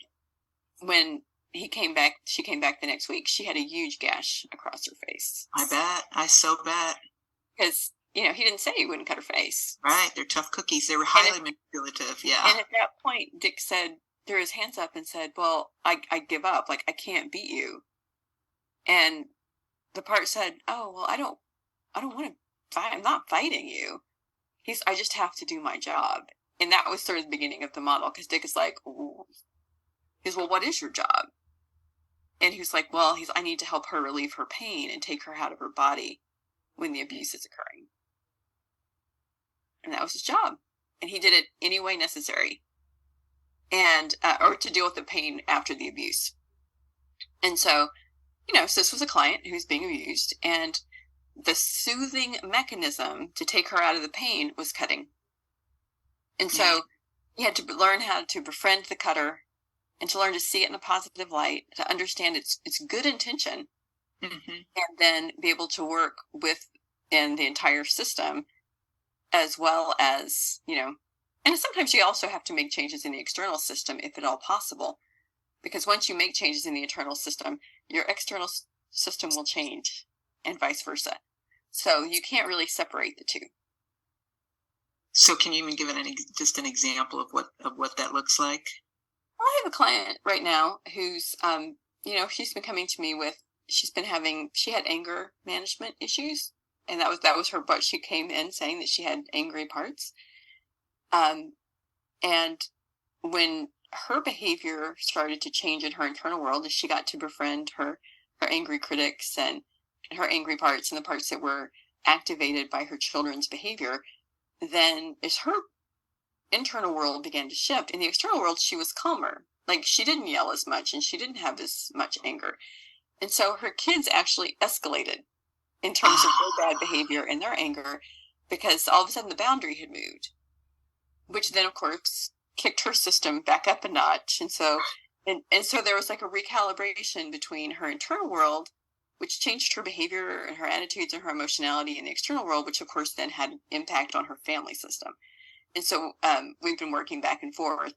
When she came back the next week, she had a huge gash across her face. I bet. I so bet. Because, he didn't say he wouldn't cut her face. Right. They're tough cookies. They were highly manipulative. Yeah. And at that point, Dick threw his hands up and said, well, I give up. Like, I can't beat you. And the part said, oh, well, I don't want to fight. I'm not fighting you. I just have to do my job. And that was sort of the beginning of the model, because Dick is like, ooh. He's, well, what is your job? And he's like, well, I need to help her relieve her pain and take her out of her body when the abuse is occurring. And that was his job. And he did it any way necessary. And, or to deal with the pain after the abuse. And so, so this was a client who was being abused, and the soothing mechanism to take her out of the pain was cutting. And so he had to learn how to befriend the cutter, and to learn to see it in a positive light, to understand its good intention, and then be able to work within the entire system, as well as, and sometimes you also have to make changes in the external system, if at all possible, because once you make changes in the internal system, your external system will change, and vice versa. So you can't really separate the two. So can you even give just an example of what that looks like? Well, I have a client right now who's, she's been coming to me she had anger management issues. And that was her, but she came in saying that she had angry parts. And when her behavior started to change in her internal world, as she got to befriend her angry critics and her angry parts and the parts that were activated by her children's behavior, then as her internal world began to shift, in the external world, she was calmer. Like, she didn't yell as much and she didn't have as much anger. And so her kids actually escalated in terms of their bad behavior and their anger, because all of a sudden the boundary had moved, which then, of course, kicked her system back up a notch. And so there was like a recalibration between her internal world, which changed her behavior and her attitudes and her emotionality, in the external world, which of course then had an impact on her family system. And so we've been working back and forth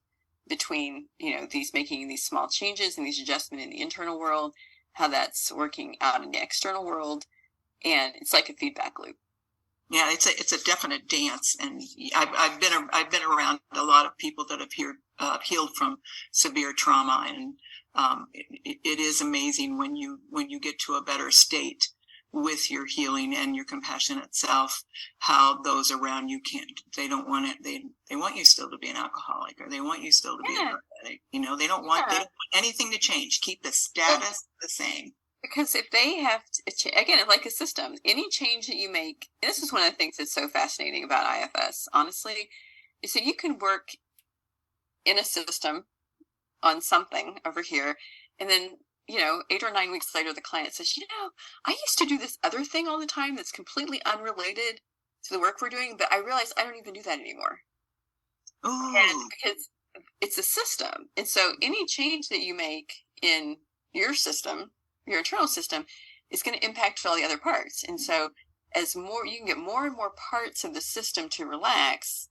between, making these small changes and these adjustments in the internal world, how that's working out in the external world. And it's like a feedback loop. Yeah, it's a definite dance, and I've been around a lot of people that have healed from severe trauma, and it is amazing when you get to a better state with your healing and your compassionate self, how those around you they don't want it. They want you still to be an alcoholic, or they want you still to be a drug addict. They don't want anything to change. Keep the status the same. Because if they have to, again, it's like a system, any change that you make, and this is one of the things that's so fascinating about IFS, honestly, is that you can work in a system on something over here, and then, 8 or 9 weeks later, the client says, I used to do this other thing all the time that's completely unrelated to the work we're doing, but I realize I don't even do that anymore. Ooh. And because it's a system. And so any change that you make in your system, your internal system, is going to impact all the other parts. And so you can get more and more parts of the system to relax,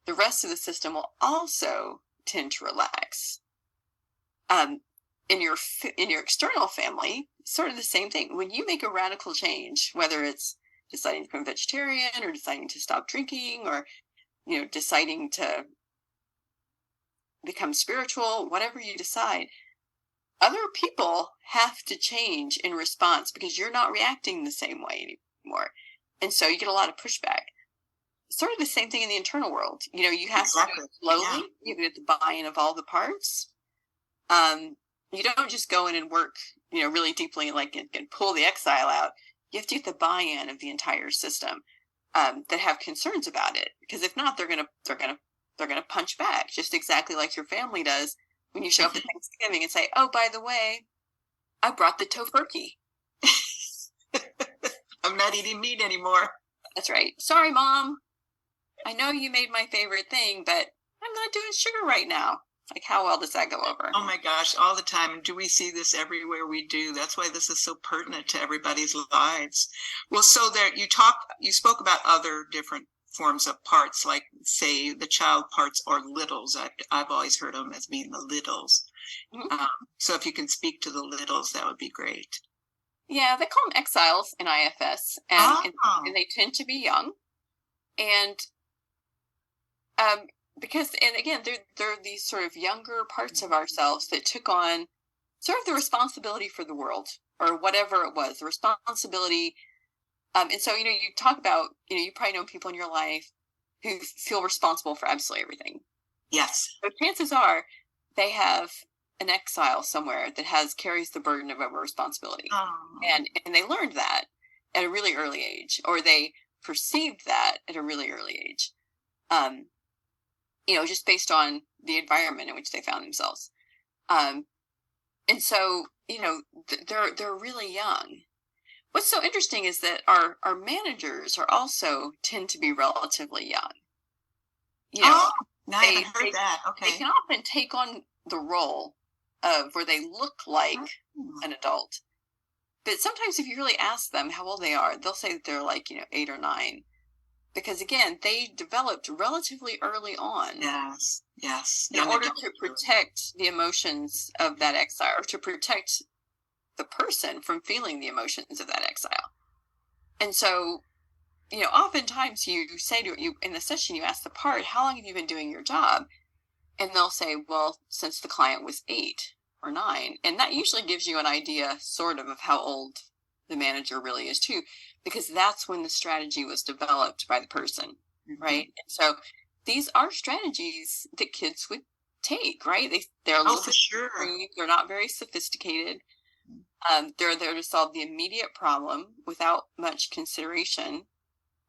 the rest of the system will also tend to relax. In your external family, sort of the same thing. When you make a radical change, whether it's deciding to become vegetarian or deciding to stop drinking or, deciding to become spiritual, whatever you decide, other people have to change in response because you're not reacting the same way anymore. And so you get a lot of pushback. Sort of the same thing in the internal world. You have to do it slowly. Yeah. You get the buy-in of all the parts. You don't just go in and work, really deeply and pull the exile out. You have to get the buy-in of the entire system that have concerns about it. Because if not, they're gonna punch back, just exactly like your family does when you show up at Thanksgiving and say, "Oh, by the way, I brought the tofurkey. I'm not eating meat anymore." That's right. Sorry, Mom. I know you made my favorite thing, but I'm not doing sugar right now. Like, how well does that go over? Oh my gosh, all the time. And do we see this everywhere we do? That's why this is so pertinent to everybody's lives. Well, so there you spoke about other different forms of parts, like say the child parts or littles. I've always heard of them as being the littles. Mhm. So if you can speak to the littles, that would be great. Yeah, they call them exiles in IFS, and they tend to be young. And because, and again, they're these sort of younger parts of ourselves that took on sort of the responsibility for the world, or whatever it was, the responsibility. And so, you talk about, you probably know people in your life who feel responsible for absolutely everything. Yes. So chances are they have an exile somewhere that carries the burden of a responsibility. And they learned that at a really early age, or they perceived that at a really early age. Just based on the environment in which they found themselves. And so, they're really young. What's so interesting is that our managers tend to be relatively young. Now I haven't heard that. Okay. They can often take on the role of where they look like an adult. But sometimes if you really ask them how old they are, they'll say that they're like, 8 or 9. Because again, they developed relatively early on. Yes. In order to protect the emotions of that exile, or to protect the person from feeling the emotions of that exile. And so, oftentimes you say in the session, you ask the part, how long have you been doing your job? And they'll say, well, since the client was 8 or 9. And that usually gives you an idea sort of how old the manager really is too, because that's when the strategy was developed by the person, right? And so these are strategies that kids would take, right? They're a little bit free, they're not very sophisticated. They're there to solve the immediate problem without much consideration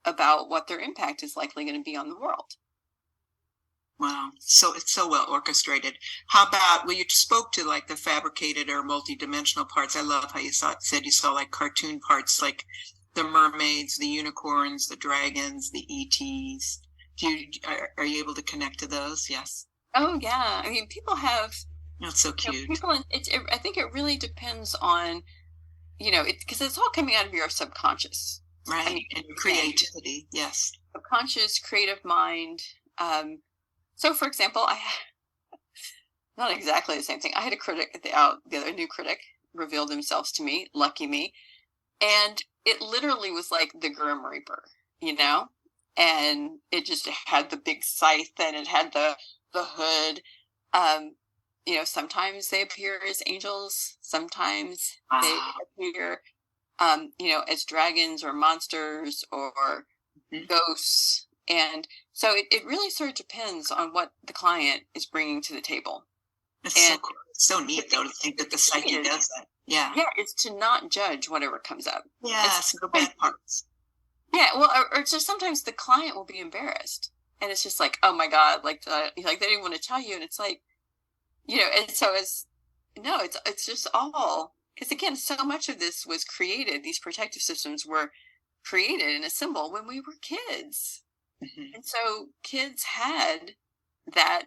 about what their impact is likely going to be on the world. Wow. So it's so well orchestrated. How about, you spoke to like the fabricated or multidimensional parts. I love how you said you saw like cartoon parts, like the mermaids, the unicorns, the dragons, the ETs. Are you able to connect to those? Yes. Oh yeah. I mean, people have. That's so cute. I think it really depends on, because it's all coming out of your subconscious. Right. I mean, and creativity. Yes. Subconscious, creative mind. So, for example, not exactly the same thing. I had a critic a new critic revealed themselves to me, lucky me. And it literally was like the Grim Reaper, and it just had the big scythe and it had the hood. Sometimes they appear as angels. Sometimes they appear, as dragons or monsters or ghosts. And so it really sort of depends on what the client is bringing to the table. It's so cool. It's so neat, though, to think that the psyche does that. Yeah. Yeah, it's to not judge whatever comes up. Yes, no bad parts. Yeah, well, or just sometimes the client will be embarrassed. And it's just like, oh my God, they didn't want to tell you. And it's like, and so it's just all, because again, so much of this was created, these protective systems were created and assembled when we were kids. Mm-hmm. And so kids had that,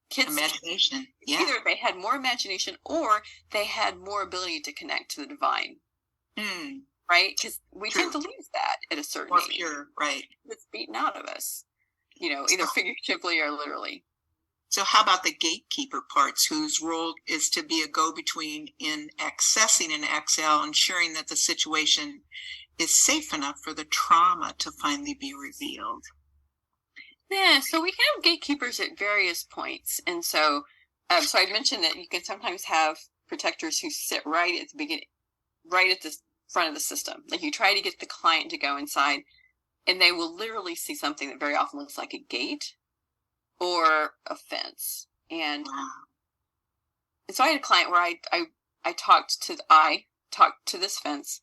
kids imagination. Yeah. Either they had more imagination or they had more ability to connect to the divine. Right? Because we tend to lose that at a certain age. Pure, right. It's beaten out of us, either figuratively or literally. So how about the gatekeeper parts, whose role is to be a go-between in accessing an exhale, ensuring that the situation is safe enough for the trauma to finally be revealed? Yeah, so we can have gatekeepers at various points. And so I mentioned that you can sometimes have protectors who sit right at the beginning, right at the front of the system. Like you try to get the client to go inside and they will literally see something that very often looks like a gate or a fence. And so I had a client where I talked to this fence.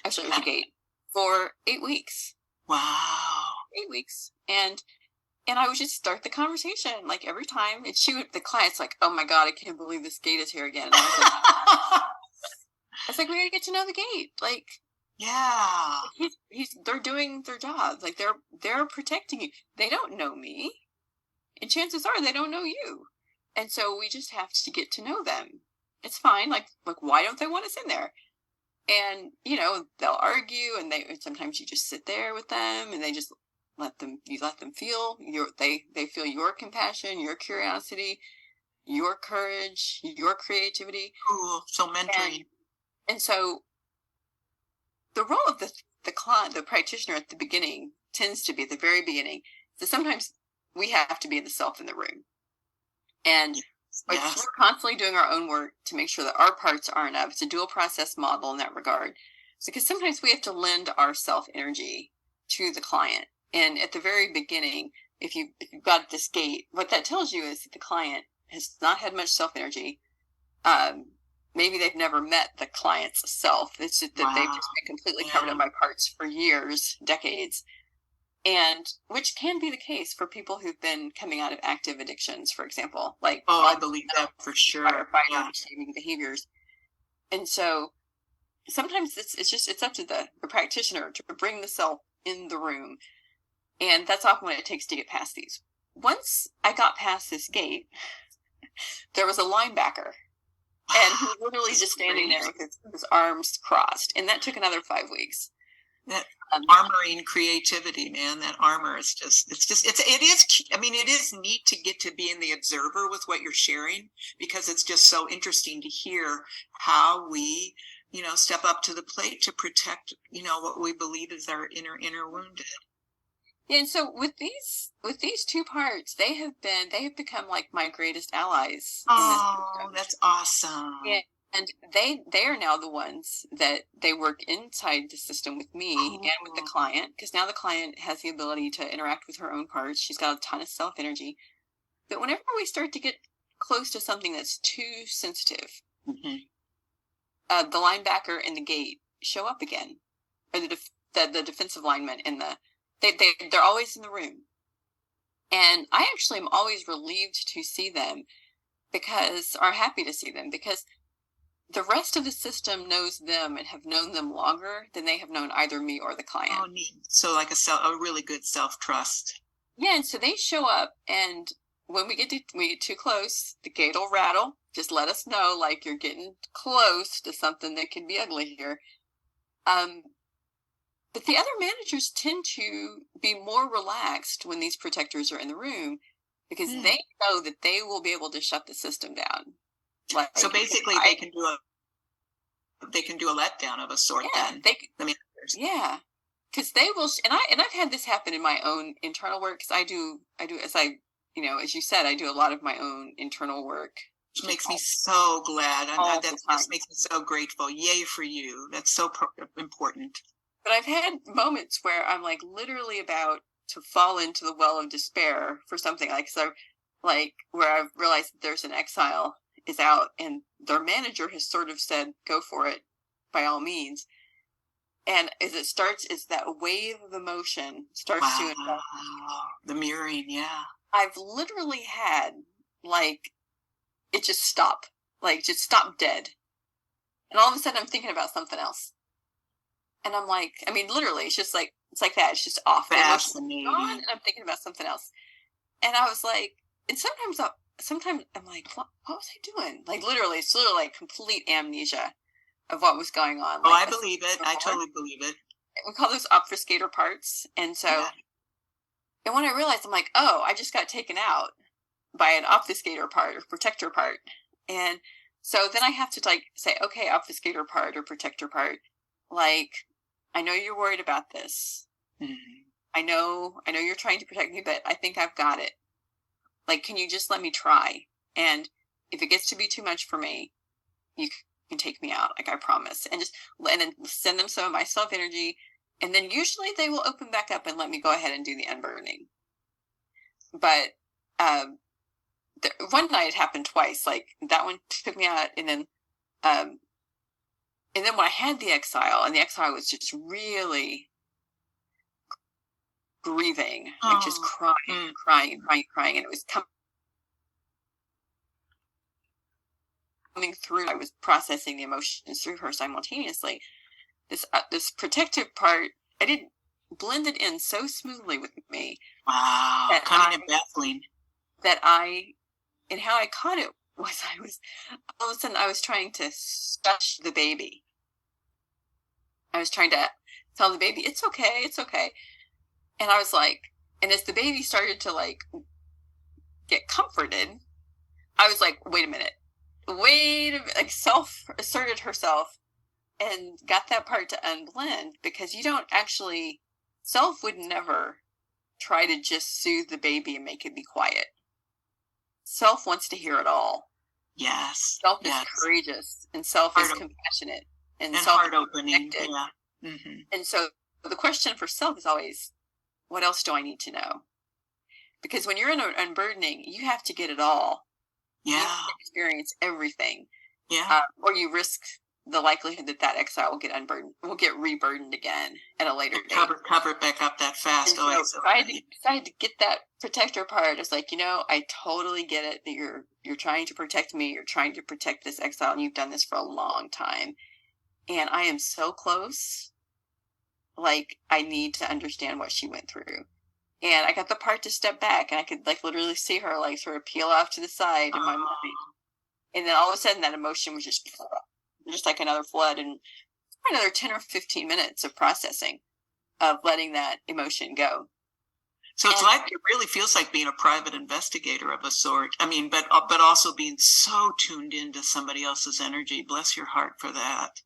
Actually, it was a gate for 8 weeks. Wow. 8 weeks. And I would just start the conversation like every time. And the client's like, oh my God, I can't believe this gate is here again. And I was like, we gotta get to know the gate. Like, yeah, they're doing their job. Like they're protecting you. They don't know me. And chances are they don't know you. And so we just have to get to know them. It's fine. Like why don't they want us in there? And, they'll argue, and sometimes you just sit there with them and they just let them feel they feel your compassion, your curiosity, your courage, your creativity. Cool. So mentoring. And so the role of the client, the practitioner at the beginning tends to be at the very beginning. So sometimes we have to be the self in the room. And yes. we're constantly doing our own work to make sure that our parts aren't up. It's a dual process model in that regard. So, because sometimes we have to lend our self energy to the client. And at the very beginning, if you've got this gate, what that tells you is that the client has not had much self energy. Maybe they've never met the client's self. It's just that they've just been completely covered up by parts for years, decades. And which can be the case for people who've been coming out of active addictions, for example, like I believe that for sure. Firefighter shaming behaviors. And so sometimes it's up to the practitioner to bring the self in the room. And that's often what it takes to get past these. Once I got past this gate, there was a linebacker. And he was literally just standing there with his arms crossed. And that took another 5 weeks. That armoring creativity, man, that armor is it is neat to get to be in the observer with what you're sharing, because it's just so interesting to hear how we, step up to the plate to protect, what we believe is our inner wounded. Yeah, and so with these two parts, they have become like my greatest allies. Oh, that's awesome. Yeah. And they are now the ones that they work inside the system with me and with the client, because now the client has the ability to interact with her own parts. She's got a ton of self-energy. But whenever we start to get close to something that's too sensitive, the linebacker and the gate show up again, or the defensive lineman and they're always in the room. And I actually am always relieved to see them, or happy to see them, because the rest of the system knows them and have known them longer than they have known either me or the client. Oh, neat. So like a really good self-trust. Yeah, and so they show up, and when we get too close, the gate will rattle. Just let us know, like, you're getting close to something that could be ugly here. But the other managers tend to be more relaxed when these protectors are in the room, because they know that they will be able to shut the system down. So basically, they can do a letdown of a sort. Yeah, then the managers. Yeah, because they will, and I've had this happen in my own internal work. Because I do as you said, I do a lot of my own internal work. Which makes me so glad. That makes me so grateful. Yay for you! That's so important. But I've had moments where I'm like literally about to fall into the well of despair for something, where I've realized that there's an exile is out, and their manager has sort of said, go for it, by all means. And as it starts, as that wave of emotion starts to engulf the mirroring, yeah. I've literally had, it just stop dead. And all of a sudden I'm thinking about something else. And I'm like, literally, it's just like, it's like that. It's just off. Fascinating. And I'm thinking about something else. And I was like, and sometimes I'm like, what was I doing? Literally, it's literally like complete amnesia of what was going on. I believe it. I totally believe it. We call those obfuscator parts. And so, and when I realized, I'm like, oh, I just got taken out by an obfuscator part or protector part. And so then I have to say, okay, obfuscator part or protector part, I know you're worried about this. Mm-hmm. I know you're trying to protect me, but I think I've got it. Can you just let me try? And if it gets to be too much for me, you can take me out, I promise. And then send them some of my self-energy. And then usually they will open back up and let me go ahead and do the unburdening. But one night it happened twice. That one took me out, and then when I had the exile, and the exile was just really grieving, just crying, and it was coming through. I was processing the emotions through her simultaneously. This protective part, I didn't blend it in so smoothly with me. Wow, coming and baffling. That I And how I caught it was all of a sudden I was trying to stush the baby. I was trying to tell the baby, it's okay, it's okay. And I was like, and as the baby started to like get comforted, I was like, wait a minute, like self-asserted herself and got that part to unblend, because you don't actually, self would never try to just soothe the baby and make it be quiet. Self wants to hear it all. Yes. Self yes. is courageous, and self is compassionate, and self heart opening. Yeah. Mm-hmm. And so the question for self is always, what else do I need to know? Because when you're in an unburdening, you have to get it all. Yeah. You have to experience everything. Yeah. Or you risk the likelihood that exile will get unburdened, will get reburdened again at a later date. Cover it back up that fast. So I decided to get that protector part. It's like, I totally get it that you're trying to protect me. You're trying to protect this exile, and you've done this for a long time. And I am so close. Like, I need to understand what she went through. And I got the part to step back, and I could like literally see her like sort of peel off to the side in my mind. And then all of a sudden that emotion was just like another flood, and another 10 or 15 minutes of processing, of letting that emotion go. So it's like, it really feels like being a private investigator of a sort. I mean, but also being so tuned into somebody else's energy. Bless your heart for that.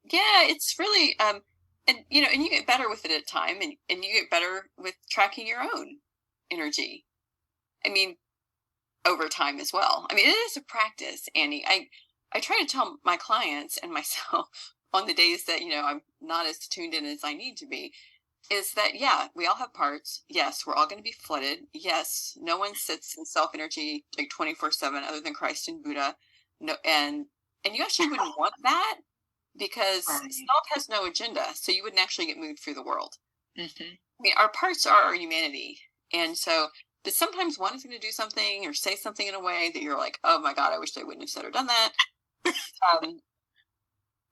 Yeah, it's really, and you get better with it at time, and you get better with tracking your own energy. I mean, over time as well. I mean, it is a practice, Annie. I try to tell my clients and myself on the days that, I'm not as tuned in as I need to be, is that, yeah, we all have parts. Yes, we're all going to be flooded. Yes, no one sits in self energy like 24/7 other than Christ and Buddha. No, and you actually wouldn't want that, because self has no agenda. So you wouldn't actually get moved through the world. Mm-hmm. I mean, our parts are our humanity. And so, but sometimes one is going to do something or say something in a way that you're like, oh my God, I wish they wouldn't have said or done that.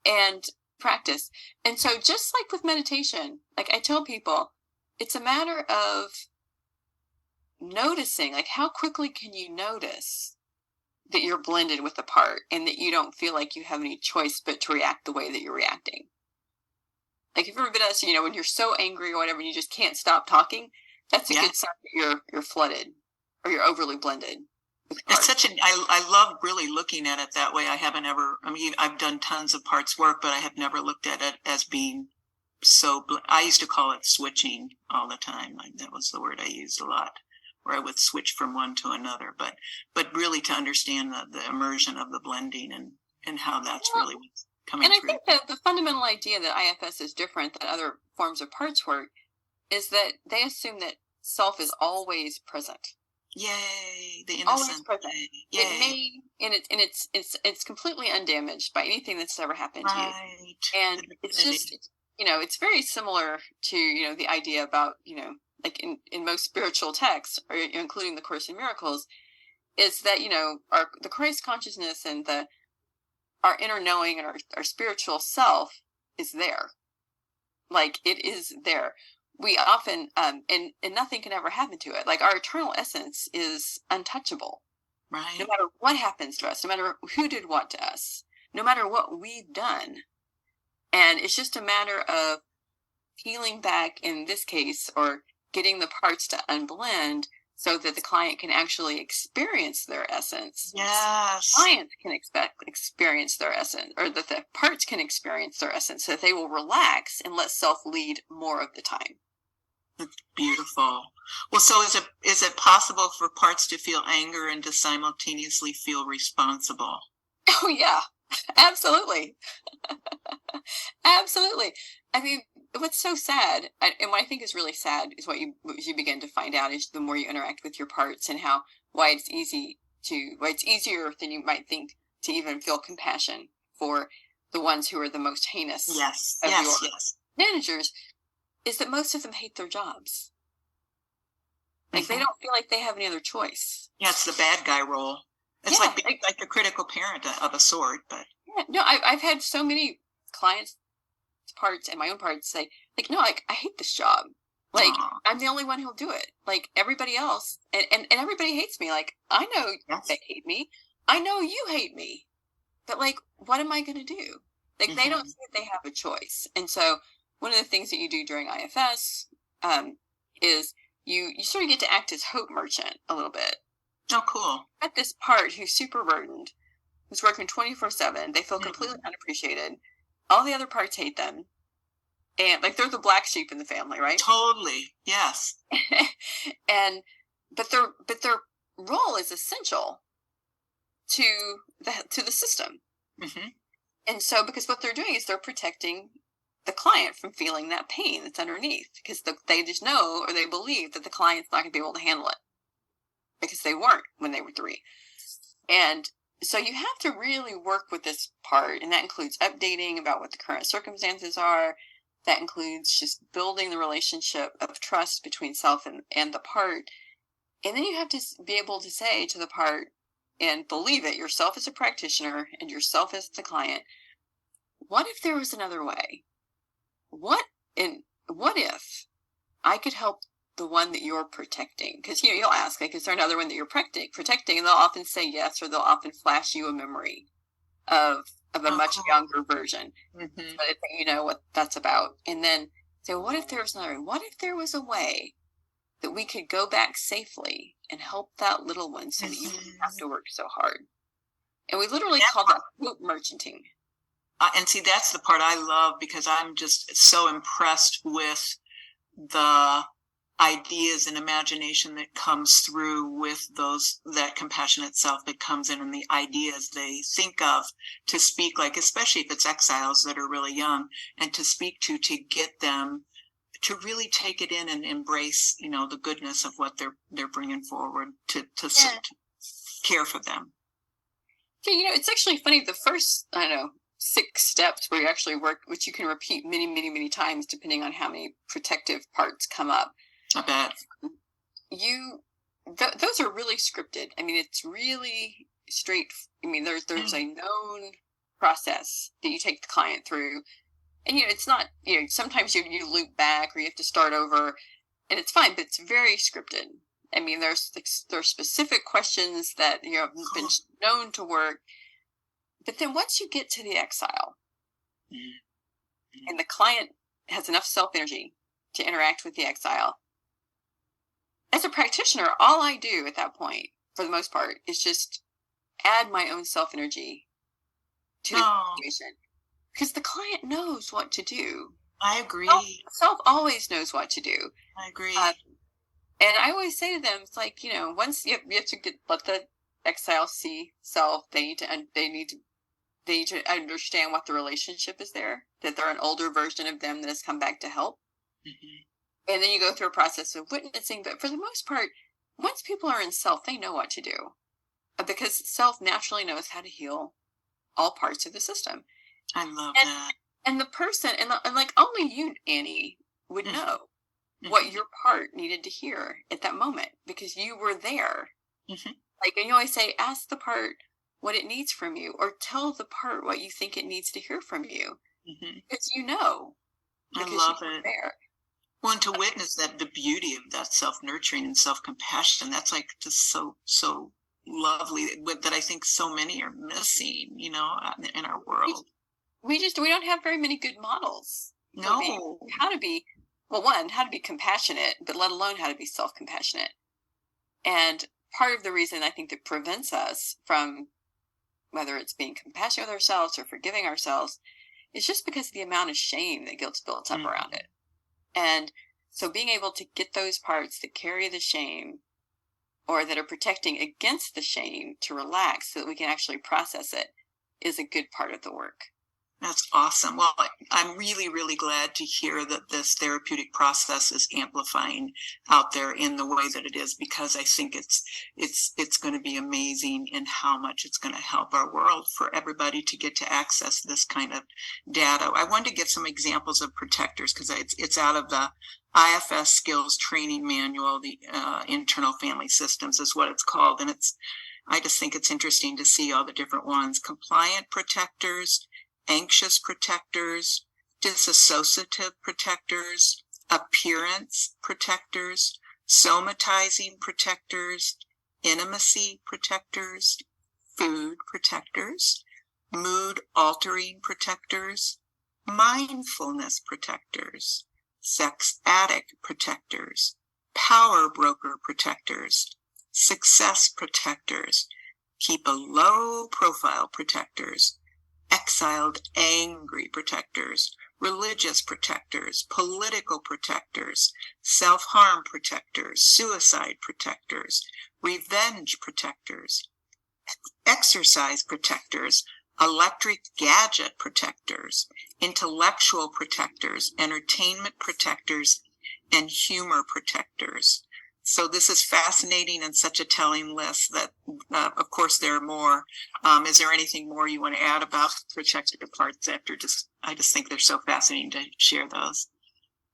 And practice. And so just like with meditation, like I tell people, it's a matter of noticing, like how quickly can you notice that you're blended with the part, and that you don't feel like you have any choice but to react the way that you're reacting. Like if you've ever been asked, when you're so angry or whatever, and you just can't stop talking, that's a good sign that you're flooded or you're overly blended. It's I love really looking at it that way. I've done tons of parts work, but I have never looked at it as being so, I used to call it switching all the time. That was the word I used a lot, where I would switch from one to another, but really to understand the immersion of the blending and how that's really what's coming through. And I think that the fundamental idea that IFS is different than other forms of parts work is that they assume that self is always present. Yay, the innocent. Always present. Yay. It may, and it's completely undamaged by anything that's ever happened to you. And it's just, it's very similar to, the idea about, like in most spiritual texts, or including the Course in Miracles, is that, the Christ consciousness and our inner knowing and our spiritual self is there. Like it is there. We often, and nothing can ever happen to it. Like our eternal essence is untouchable. Right. No matter what happens to us, no matter who did what to us, no matter what we've done. And it's just a matter of peeling back, in this case, or getting the parts to unblend so that the client can actually experience their essence. Yes. Clients can experience their essence, or that the parts can experience their essence, so that they will relax and let self lead more of the time. That's beautiful. Well, so is it possible for parts to feel anger and to simultaneously feel responsible? Oh, yeah, absolutely. Absolutely. I mean, what's so sad, and what I think is really sad, is what you begin to find out is the more you interact with your parts, and why it's easier than you might think to even feel compassion for the ones who are the most heinous of your managers, is that most of them hate their jobs. Like they don't feel like they have any other choice. Yeah, it's the bad guy role. It's like a critical parent of a sort, but no, I've had so many clients' parts and my own parts say, like, no, like I hate this job. Like, Aw. I'm the only one who'll do it. Like, everybody else, and everybody hates me. Like, I know Yes. they hate me. I know you hate me. But, like, what am I going to do? Like, they don't see that they have a choice. And so, one of the things that you do during IFS is you sort of get to act as hope merchant a little bit. Oh, cool. At this part who's super burdened, who's working 24/7, they feel completely unappreciated. All the other parts hate them. And like they're the black sheep in the family, right? Totally. Yes. but their role is essential to the system. Mm-hmm. And so because what they're doing is they're protecting the client from feeling that pain that's underneath, because they just know, or they believe that the client's not going to be able to handle it because they weren't when they were 3. And so you have to really work with this part, and that includes updating about what the current circumstances are. That includes just building the relationship of trust between self and the part. And then you have to be able to say to the part, and believe it, yourself as a practitioner and yourself as the client, what if there was another way? What if I could help the one that you're protecting? Because you'll ask, like, is there another one that you're protecting? And they'll often say yes, or they'll often flash you a memory of a much younger version, so that you know what that's about. And then say, what if there was another? What if there was a way that we could go back safely and help that little one, so that you didn't have to work so hard? And we literally call that hope merchanting. And see, that's the part I love, because I'm just so impressed with the ideas and imagination that comes through with that compassionate self that comes in, and the ideas they think of to speak, like, especially if it's exiles that are really young, and to speak to get them to really take it in and embrace, the goodness of what they're bringing forward to care for them. Yeah, it's actually funny. The first, 6 steps where you actually work, which you can repeat many, many, many times, depending on how many protective parts come up. I bet. Those are really scripted. I mean, it's really straight. I mean, there's a known process that you take the client through. And, it's not, sometimes you loop back, or you have to start over, and it's fine, but it's very scripted. I mean, there's specific questions that, have been known to work. But then once you get to the exile, and the client has enough self-energy to interact with the exile, as a practitioner, all I do at that point, for the most part, is just add my own self-energy to the situation. Because the client knows what to do. I agree. Self always knows what to do. I agree. And I always say to them, it's like, once you have to let the exile see self, they need to understand what the relationship is there, that they're an older version of them that has come back to help. And then you go through a process of witnessing. But for the most part, once people are in self, they know what to do, because self naturally knows how to heal all parts of the system. I love that. And the person, and like only you, Annie, would know what your part needed to hear at that moment, because you were there. Like, and you always say, ask the part what it needs from you, or tell the part what you think it needs to hear from you, because you know. I love it. There. Well, and to witness the beauty of that self-nurturing and self-compassion, that's like just so lovely, that I think so many are missing, in our world. We don't have very many good models. No. How to be compassionate, but let alone how to be self-compassionate. And part of the reason I think that prevents us from, whether it's being compassionate with ourselves or forgiving ourselves, is just because of the amount of shame that gets built up around it. And so being able to get those parts that carry the shame, or that are protecting against the shame, to relax so that we can actually process it, is a good part of the work. That's awesome. Well, I'm really, really glad to hear that this therapeutic process is amplifying out there in the way that it is, because I think it's going to be amazing in how much it's going to help our world, for everybody to get to access this kind of data. I wanted to give some examples of protectors, because it's out of the IFS Skills Training Manual. The Internal Family Systems is what it's called. And I just think it's interesting to see all the different ones. Compliant protectors, anxious protectors, disassociative protectors, appearance protectors, somatizing protectors, intimacy protectors, food protectors, mood altering protectors, mindfulness protectors, sex addict protectors, power broker protectors, success protectors, keep a low profile protectors, exiled angry protectors, religious protectors, political protectors, self-harm protectors, suicide protectors, revenge protectors, exercise protectors, electric gadget protectors, intellectual protectors, entertainment protectors, and humor protectors. So this is fascinating and such a telling list that, of course, there are more. Is there anything more you want to add about protected parts after I just think they're so fascinating to share those.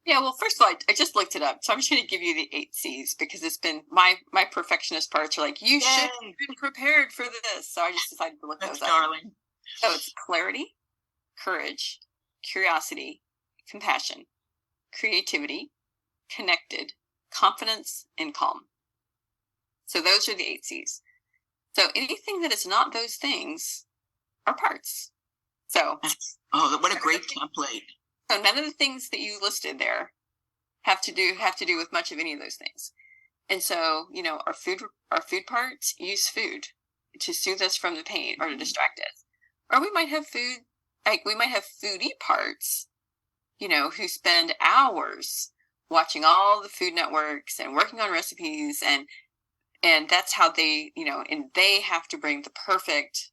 Yeah, well, first of all, I just looked it up. So I'm just going to give you the 8 C's because it's been my perfectionist parts are like, you should have been prepared for this. So I just decided to look those up. Darling. So it's clarity, courage, curiosity, compassion, creativity, connected, confidence, and calm. So those are the 8 C's. So anything that is not those things are parts. So what a great template. So none of the things that you listed there have to do with much of any of those things. And so, our food parts use food to soothe us from the pain or to distract us. Or we might have foodie parts, who spend hours watching all the Food Networks and working on recipes and that's how they, and they have to bring the perfect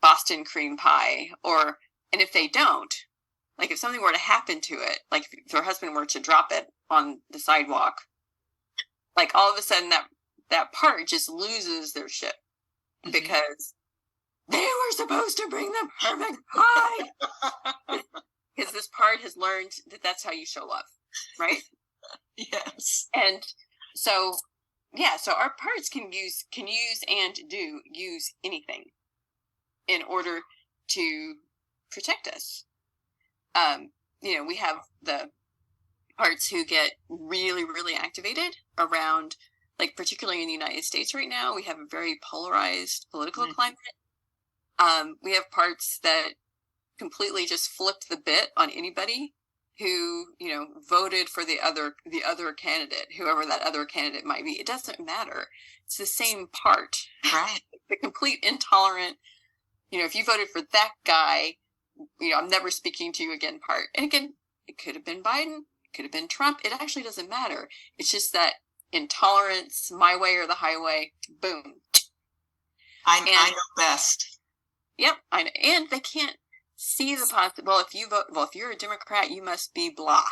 Boston cream pie and if they don't, like if something were to happen to it, like if her husband were to drop it on the sidewalk, like all of a sudden that part just loses their shit because they were supposed to bring the perfect pie. Because this part has learned that that's how you show love, right? Yes. And so, so our parts can use and do use anything in order to protect us. We have the parts who get really, really activated around, like particularly in the United States right now, we have a very polarized political climate. We have parts that completely just flipped the bit on anybody who, voted for the other candidate, whoever that other candidate might be. It doesn't matter. It's the same part. Right. The complete intolerant, if you voted for that guy, I'm never speaking to you again part. And again, it could have been Biden, it could have been Trump. It actually doesn't matter. It's just that intolerance, my way or the highway, boom. I know best. Yep. I know. And they can't see the possible. If you're a Democrat, you must be blah.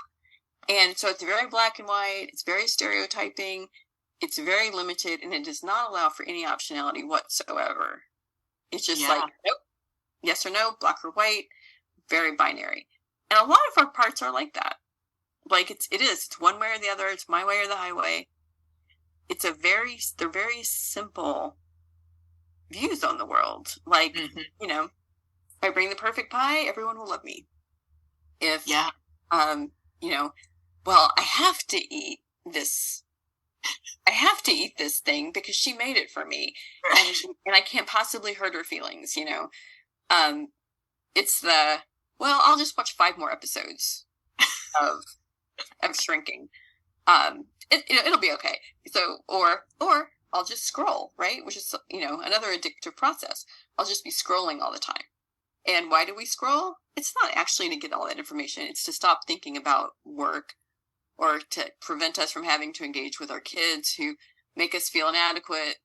And so it's very black and white. It's very stereotyping. It's very limited, and it does not allow for any optionality whatsoever. It's just like, nope, yes or no, black or white, very binary. And a lot of our parts are like that. Like it's one way or the other. It's my way or the highway. They're very simple views on the world. Like, if I bring the perfect pie, everyone will love me. If, well, I have to eat this thing because she made it for me. Right. And I can't possibly hurt her feelings, It's I'll just watch 5 more episodes of Shrinking. It'll be okay. So, or I'll just scroll, right? Which is, another addictive process. I'll just be scrolling all the time. And why do we scroll? It's not actually to get all that information. It's to stop thinking about work or to prevent us from having to engage with our kids who make us feel inadequate.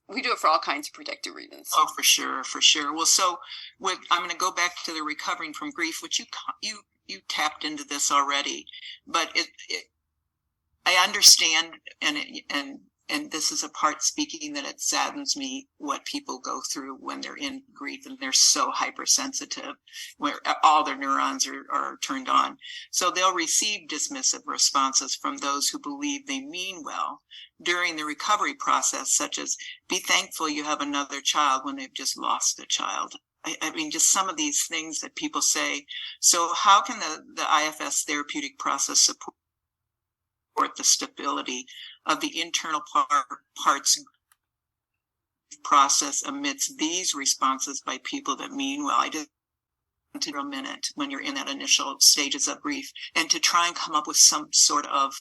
We do it for all kinds of protective reasons. Oh, for sure. Well, so I'm going to go back to the recovering from grief, which you tapped into this already, but I understand, and this is a part speaking that it saddens me what people go through when they're in grief and they're so hypersensitive, where all their neurons are turned on. So they'll receive dismissive responses from those who believe they mean well during the recovery process, such as, be thankful you have another child when they've just lost a child. I mean, just some of these things that people say. So how can the IFS therapeutic process support the stability of the internal parts process amidst these responses by people that mean well? I just to a minute when you're in that initial stages of grief, and to try and come up with some sort of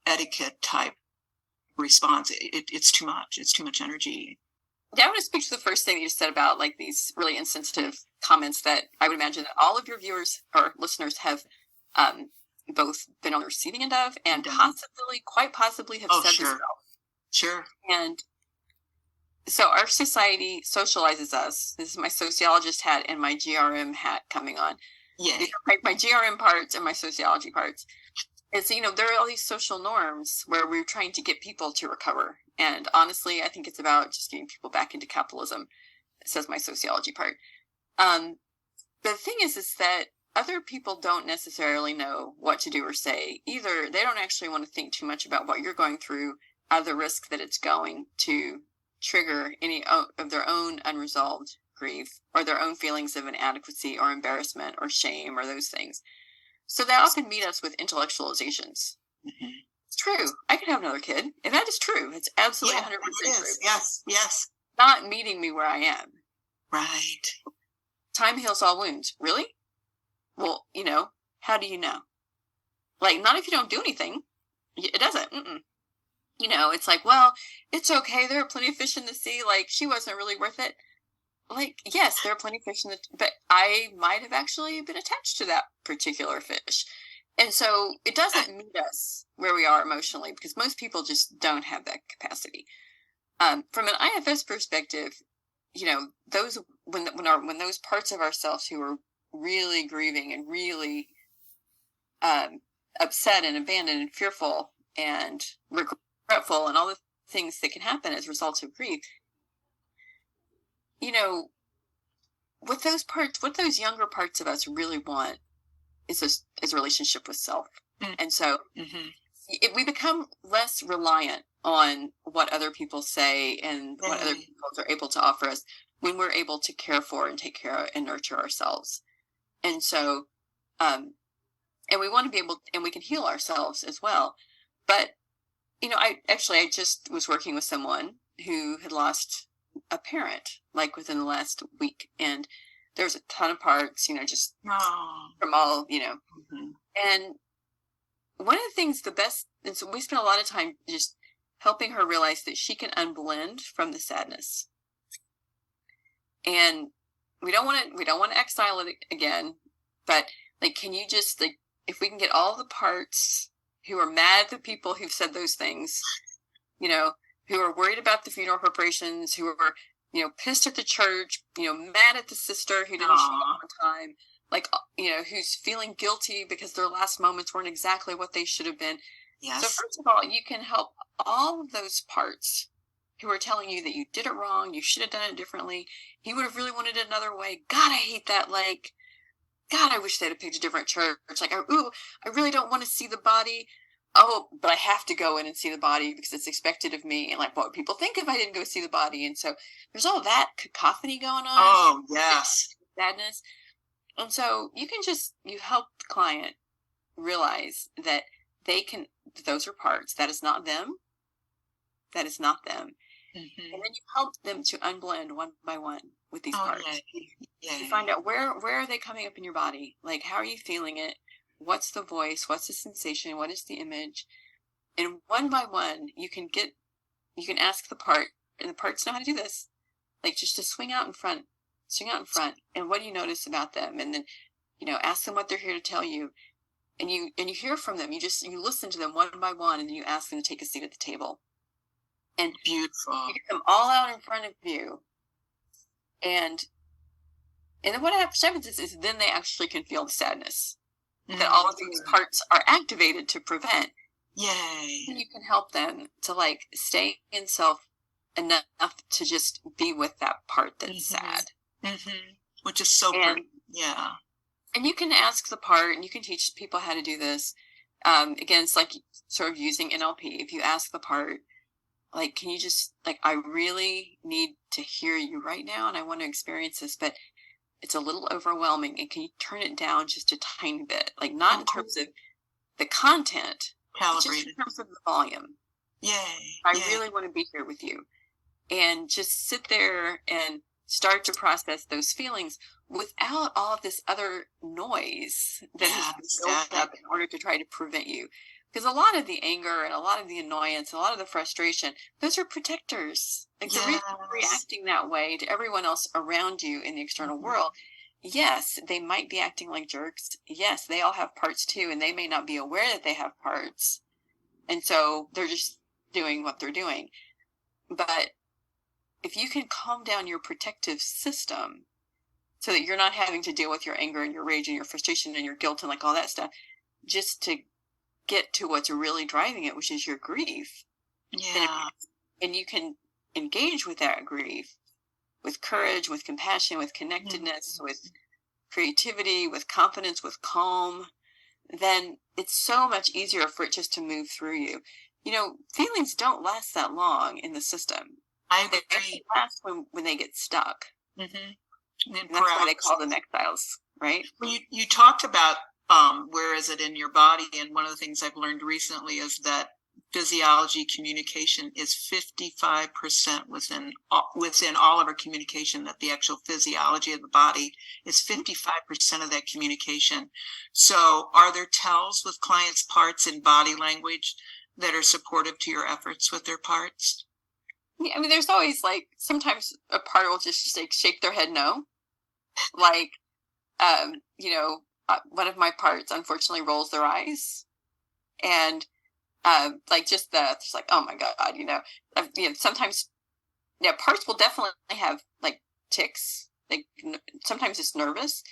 etiquette type response. It's too much. It's too much energy. Yeah, I want to speak to the first thing you said about like these really insensitive comments that I would imagine that all of your viewers or listeners have both been on the receiving end of and quite possibly have said sure. themselves. Sure. And so our society socializes us. This is my sociologist hat and my GRM hat coming on. Yeah. My GRM parts and my sociology parts. It's, there are all these social norms where we're trying to get people to recover. And honestly, I think it's about just getting people back into capitalism, says my sociology part. The thing is that other people don't necessarily know what to do or say. Either they don't actually want to think too much about what you're going through, or the risk that it's going to trigger any of their own unresolved grief or their own feelings of inadequacy or embarrassment or shame or those things. So they often meet us with intellectualizations. Mm-hmm. It's true. I could have another kid. And that is true. It's absolutely 100% true. Yes. Not meeting me where I am. Right. Time heals all wounds. Really? Well, how do you know? Like, not if you don't do anything. It doesn't. It's like, well, it's okay. There are plenty of fish in the sea. Like, she wasn't really worth it. Like, yes, there are plenty of fish in but I might have actually been attached to that particular fish. And so it doesn't meet us where we are emotionally because most people just don't have that capacity. From an IFS perspective, those when those parts of ourselves who are really grieving and really upset and abandoned and fearful and regretful and all the things that can happen as results of grief, what those younger parts of us really want is a relationship with self. And so if we become less reliant on what other people say and what other people are able to offer us when we're able to care for and take care of and nurture ourselves. And so, and we want to be able, and we can heal ourselves as well. But, I just was working with someone who had lost a parent, like within the last week. And there was a ton of parts, just from all, And one of the things, and so we spent a lot of time just helping her realize that she can unblend from the sadness. And we don't want to exile it again, but like, can you just if we can get all the parts who are mad at the people who've said those things, who are worried about the funeral preparations, who are, pissed at the church, mad at the sister who didn't show up on time, like, who's feeling guilty because their last moments weren't exactly what they should have been. Yes. So first of all, you can help all of those parts who are telling you that you did it wrong, you should have done it differently, you would have really wanted it another way. God, I hate that. Like, God, I wish they'd have picked a different church. Like, I really don't want to see the body. Oh, but I have to go in and see the body because it's expected of me. And like, what would people think if I didn't go see the body? And so there's all that cacophony going on. Oh, yes. Sadness. And so you help the client realize that those are parts. That is not them. That is not them. Mm-hmm. And then you help them to unblend one by one with these parts. Yeah. You find out where are they coming up in your body? Like, how are you feeling it? What's the voice? What's the sensation? What is the image? And one by one, you can ask the part, and the parts know how to do this, like just to swing out in front. And what do you notice about them? And then, ask them what they're here to tell you. And you hear from them. You listen to them one by one, and then you ask them to take a seat at the table. And beautiful. You get them all out in front of you. And then what happens is then they actually can feel the sadness that all of these parts are activated to prevent. Yay. And you can help them to stay in self enough to just be with that part that's sad. Mm-hmm. Which is so yeah. And you can ask the part, and you can teach people how to do this. Again, it's like sort of using NLP. If you ask the part, like, can you just, like, I really need to hear you right now and I want to experience this, but it's a little overwhelming. And can you turn it down just a tiny bit? Like, not in terms of the content, but just in terms of the volume. Yay. I really want to be here with you. And just sit there and start to process those feelings without all of this other noise that has been built up in order to try to prevent you. Because a lot of the anger and a lot of the annoyance, a lot of the frustration, those are protectors. Like, the reason you're reacting that way to everyone else around you in the external world, yes, they might be acting like jerks. Yes, they all have parts too, and they may not be aware that they have parts. And so they're just doing what they're doing. But if you can calm down your protective system so that you're not having to deal with your anger and your rage and your frustration and your guilt and like all that stuff, just to get to what's really driving it, which is your grief. Yeah. And you can engage with that grief with courage, with compassion, with connectedness, with creativity, with confidence, with calm, then it's so much easier for it just to move through you. You know, feelings don't last that long in the system. I agree. They last when they get stuck. Mm-hmm. And that's why they call them exiles, right? Well, you talked about where is it in your body, and one of the things I've learned recently is that physiology communication is 55% within all of our communication, that the actual physiology of the body is 55% of that communication. So are there tells with clients' parts in body language that are supportive to your efforts with their parts? Yeah, I mean, there's always, like, sometimes a part will just like shake their head no. Like, you know, one of my parts unfortunately rolls their eyes, and like, just it's like, oh my God, you know, sometimes, yeah, parts will definitely have like tics. Like, sometimes it's nervous.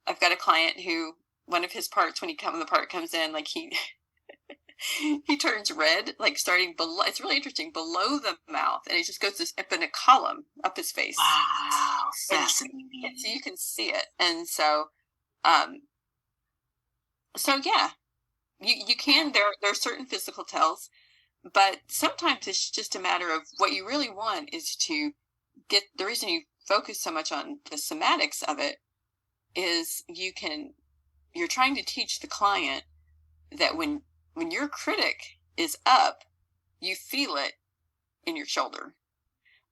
I've got a client who, one of his parts, when the part comes in, like, he turns red, like, starting below. It's really interesting, below the mouth, and it just goes up in a column up his face. Wow, fascinating. So you can see it, and so yeah, you can. There are certain physical tells, but sometimes it's just a matter of what you really want is to get. The reason you focus so much on the somatics of it is you're trying to teach the client that when your critic is up, you feel it in your shoulder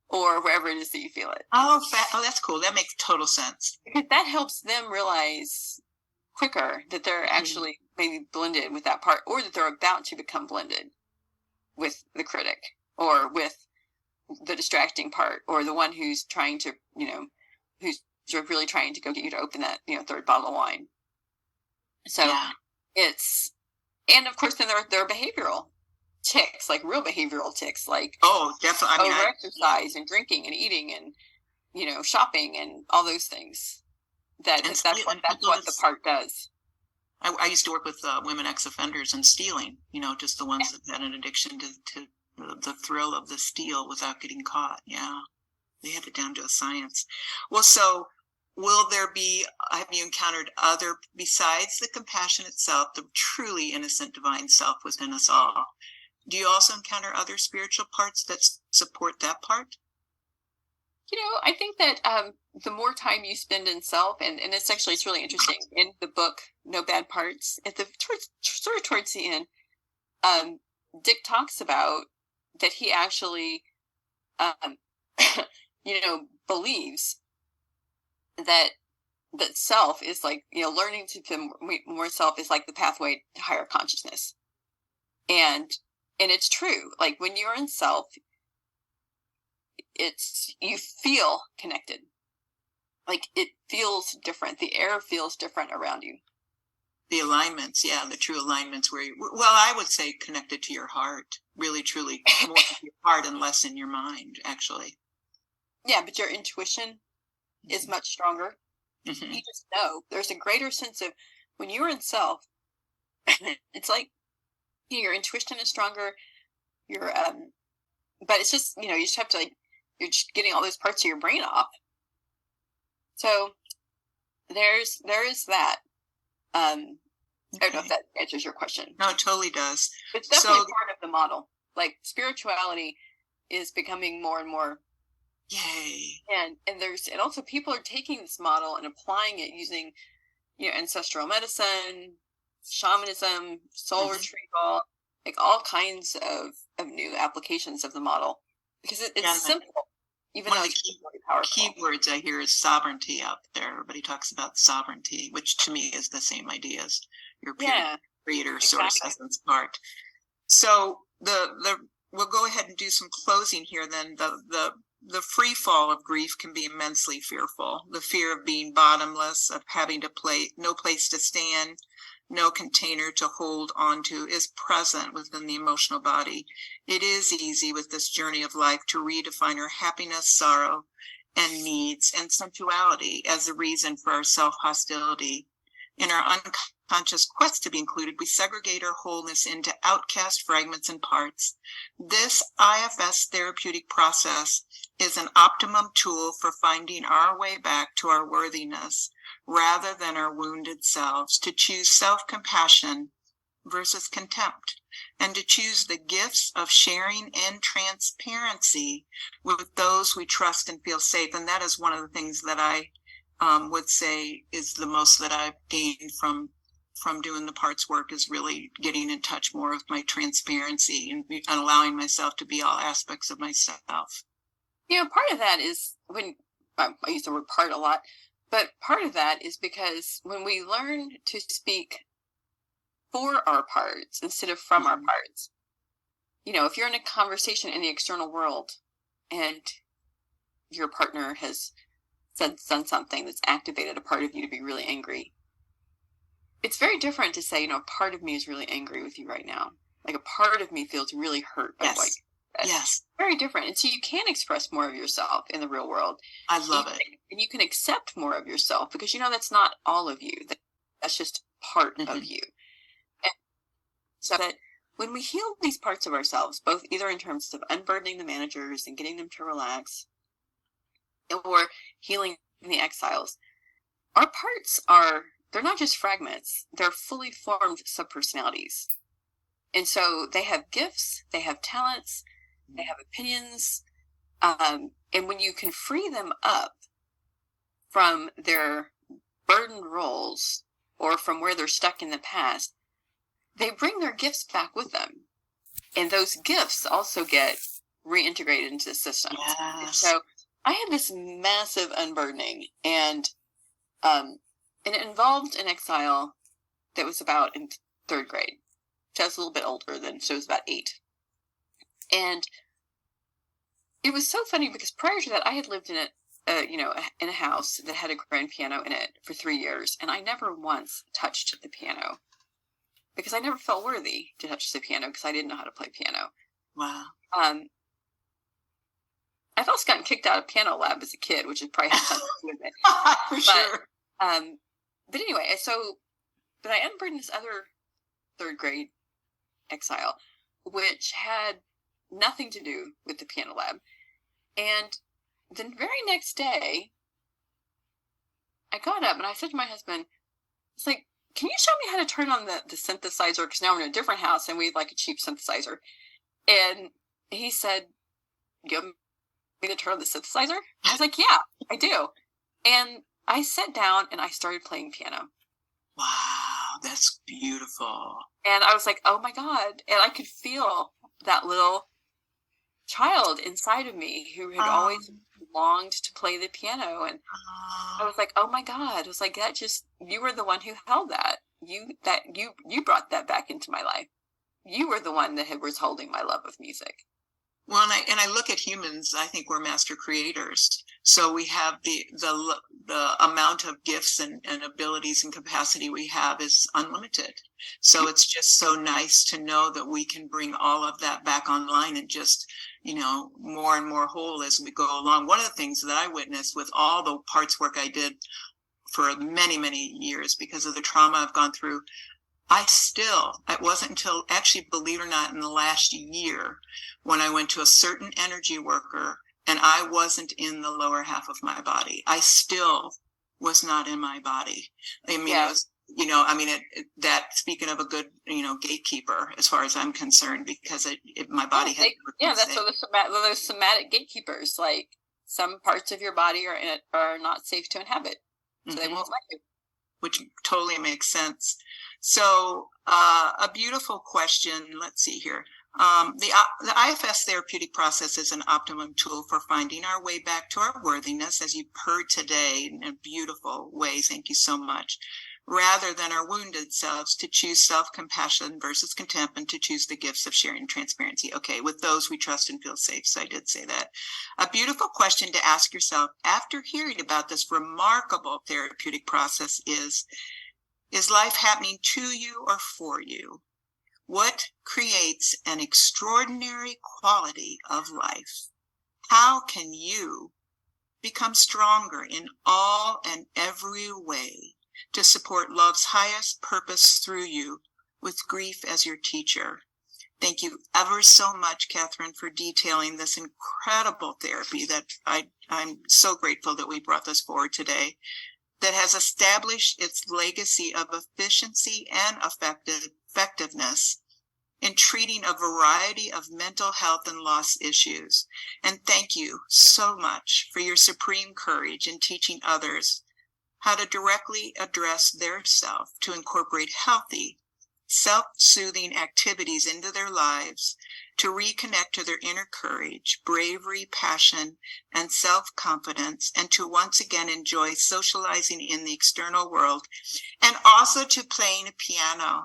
or wherever it is that you feel it. Oh, that's cool. That makes total sense. Because that helps them realize quicker that they're actually maybe blended with that part, or that they're about to become blended with the critic, or with the distracting part, or the one who's trying to, who's really trying to go get you to open that, third bottle of wine. So and of course, then there are behavioral tics, like real behavioral tics, like definitely. Exercise and drinking and eating and shopping and all those things. That's what the part does. I used to work with women ex-offenders and stealing. Just the ones that had an addiction to the thrill of the steal without getting caught. Yeah, they have it down to a science. Well, so. Have you encountered other, besides the compassionate self, the truly innocent divine self within us all? Do you also encounter other spiritual parts that support that part? I think that the more time you spend in self, and it's really interesting in the book, No Bad Parts, towards the end, Dick talks about that he actually, believes that self is like, learning to be more self is like the pathway to higher consciousness. And it's true. Like, when you're in self, you feel connected. Like, it feels different. The air feels different around you. The alignments, the true alignments I would say connected to your heart, really, truly more to your heart and less in your mind, actually. Yeah, but your intuition is much stronger. Mm-hmm. You just know there's a greater sense of when you're in self. It's like your intuition is stronger. Your but it's just you just have to you're just getting all those parts of your brain off. So there is that. I don't know if that answers your question. No, it totally does. It's definitely part of the model. Like, spirituality is becoming more and more. Yay. And also people are taking this model and applying it using, ancestral medicine, shamanism, soul retrieval, like all kinds of new applications of the model, because it's simple, even though it's really powerful. Keywords I hear is sovereignty out there. Everybody talks about sovereignty, which to me is the same idea as your creator source essence part. So we'll go ahead and do some closing here. Then the free fall of grief can be immensely fearful. The fear of being bottomless, of having no place to stand, no container to hold onto, is present within the emotional body. It is easy with this journey of life to redefine our happiness, sorrow, and needs and sensuality as a reason for our self-hostility. In our unconscious quest to be included, we segregate our wholeness into outcast fragments and parts. This IFS therapeutic process is an optimum tool for finding our way back to our worthiness rather than our wounded selves, to choose self-compassion versus contempt, and to choose the gifts of sharing and transparency with those we trust and feel safe. And that is one of the things that I would say is the most that I've gained from doing the parts work, is really getting in touch more with my transparency and allowing myself to be all aspects of myself. Part of that is when I use the word part a lot, but part of that is because when we learn to speak for our parts instead of from our parts, if you're in a conversation in the external world and your partner has done something that's activated a part of you to be really angry, it's very different to say, part of me is really angry with you right now. Like a part of me feels really hurt by what you said. Yes. Very different. And so you can express more of yourself in the real world. I love it. And you can accept more of yourself because that's not all of you. That's just part of you. And so that when we heal these parts of ourselves, both either in terms of unburdening the managers and getting them to relax, or healing the exiles, our parts they're not just fragments, they're fully formed subpersonalities. And so they have gifts, they have talents, they have opinions. And when you can free them up from their burdened roles or from where they're stuck in the past, they bring their gifts back with them. And those gifts also get reintegrated into the system. Yes. And so I had this massive unburdening, and it involved an exile that was about in third grade. So I was a little bit older than, so it was about 8. And it was so funny because prior to that, I had lived in in a house that had a grand piano in it for 3 years, and I never once touched the piano because I never felt worthy to touch the piano because I didn't know how to play piano. Wow. I've also gotten kicked out of piano lab as a kid, which is probably had something to do with it. For sure. But anyway, but I unburdened this other third grade exile, which had nothing to do with the piano lab. And the very next day, I got up and I said to my husband, it's like, can you show me how to turn on the synthesizer? Because now we're in a different house and we have like a cheap synthesizer. And he said, you want me to turn on the synthesizer? I was like, yeah, I do. And I sat down and I started playing piano. Wow, that's beautiful. And I was like, oh my God. And I could feel that little child inside of me who had always longed to play the piano. And I was like, oh my God. I was like, you were the one who held that. You brought that back into my life. You were the one that was holding my love of music. Well, and I look at humans, I think we're master creators. So we have the amount of gifts and abilities and capacity we have is unlimited. So it's just so nice to know that we can bring all of that back online and just, more and more whole as we go along. One of the things that I witnessed with all the parts work I did for many, many years because of the trauma I've gone through, it wasn't until actually, believe it or not, in the last year when I went to a certain energy worker and I wasn't in the lower half of my body. I still was not in my body. I mean, it I mean, that speaking of a good, gatekeeper, as far as I'm concerned, because my body had. That's so those somatic gatekeepers, like some parts of your body are not safe to inhabit, so they won't let you. Which totally makes sense. So a beautiful question. Let's see here. The IFS therapeutic process is an optimum tool for finding our way back to our worthiness, as you've heard today in a beautiful way. Thank you so much. Rather than our wounded selves, to choose self-compassion versus contempt, and to choose the gifts of sharing and transparency. Okay, with those we trust and feel safe. So I did say that. A beautiful question to ask yourself after hearing about this remarkable therapeutic process is life happening to you or for you? What creates an extraordinary quality of life? How can you become stronger in all and every way to support love's highest purpose through you, with grief as your teacher? Thank you ever so much, Kathryn, for detailing this incredible therapy that I'm so grateful that we brought this forward today, that has established its legacy of efficiency and effectiveness in treating a variety of mental health and loss issues. And thank you so much for your supreme courage in teaching others how to directly address their self, to incorporate healthy, self-soothing activities into their lives, to reconnect to their inner courage, bravery, passion, and self-confidence, and to once again enjoy socializing in the external world, and also to playing a piano.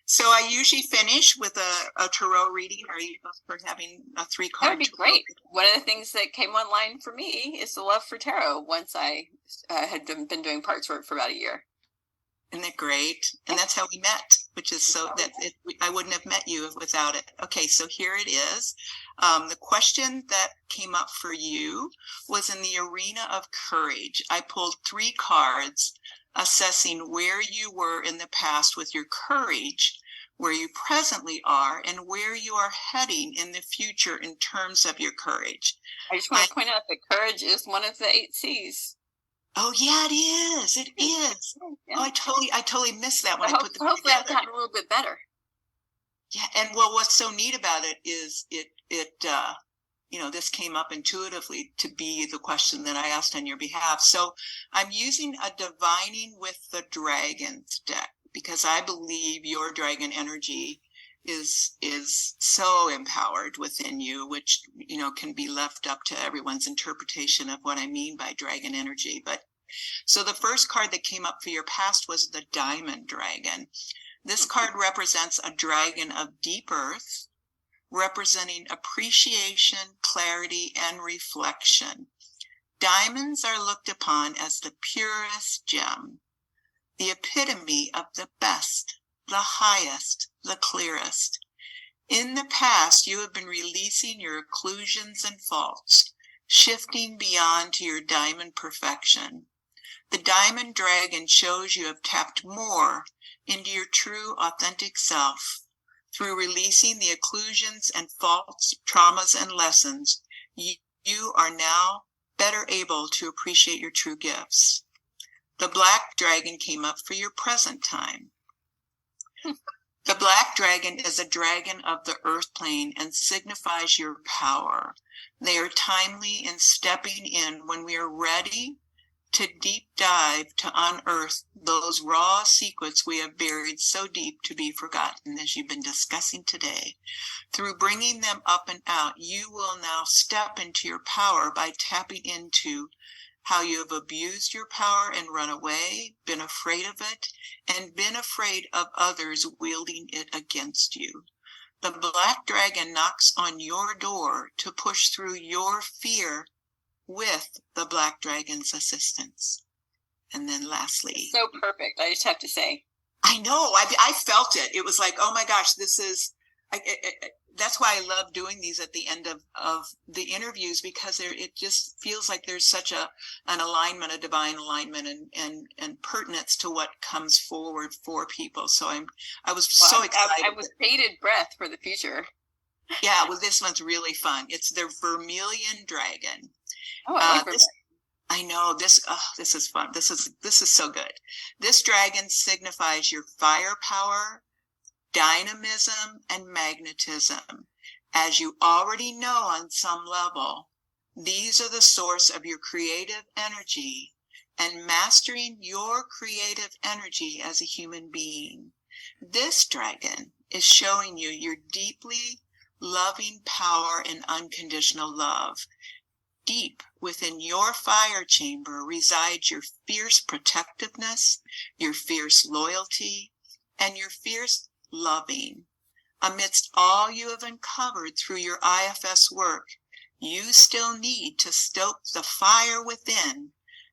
So I usually finish with a tarot reading. Are you up for having a 3-card? That would be great. One of the things that came online for me is the love for tarot once I had been doing parts work for about a year. Isn't that great? And that's how we met, which is I wouldn't have met you without it. Okay, so here it is. The question that came up for you was in the arena of courage. I pulled 3 cards assessing where you were in the past with your courage, where you presently are, and where you are heading in the future in terms of your courage. I just want to point out that courage is one of the 8 C's. Oh yeah, it is. It is. Yeah. Oh, I totally missed that when I put them hopefully together. I've gotten a little bit better. Yeah, and well, what's so neat about it is this came up intuitively to be the question that I asked on your behalf. So I'm using a Divining with the Dragons deck, because I believe your dragon energy is so empowered within you, which, can be left up to everyone's interpretation of what I mean by dragon energy. But so the first card that came up for your past was the Diamond Dragon. This card represents a dragon of deep earth, representing appreciation, clarity, and reflection. Diamonds are looked upon as the purest gem, the epitome of the best, the highest, the clearest. In the past, you have been releasing your occlusions and faults, shifting beyond to your diamond perfection. The Diamond Dragon shows you have tapped more into your true, authentic self. Through releasing the occlusions and faults, traumas, and lessons, you are now better able to appreciate your true gifts. The Black Dragon came up for your present time. The Black Dragon is a dragon of the earth plane and signifies your power. They are timely in stepping in when we are ready to deep dive to unearth those raw secrets we have buried so deep to be forgotten, as you've been discussing today. Through bringing them up and out, you will now step into your power by tapping into how you have abused your power and run away, been afraid of it, and been afraid of others wielding it against you. The Black Dragon knocks on your door to push through your fear with the Black Dragon's assistance. And then lastly, so perfect. I just have to say, I know, I felt it. It was like, oh my gosh, this is, that's why I love doing these at the end of the interviews, because it just feels like there's such an alignment, a divine alignment, and pertinence to what comes forward for people. So I was so excited. I was bated breath for the future. Yeah, well, this one's really fun. It's the Vermilion Dragon. Oh, I like Vermilion. I know this. Oh, this is fun. This is so good. This dragon signifies your firepower, dynamism, and magnetism. As you already know on some level, these are the source of your creative energy, and mastering your creative energy as a human being. This dragon is showing you your deeply loving power and unconditional love. Deep within your fire chamber resides your fierce protectiveness, your fierce loyalty, and your fierce loving. Amidst all you have uncovered through your IFS work, you still need to stoke the fire within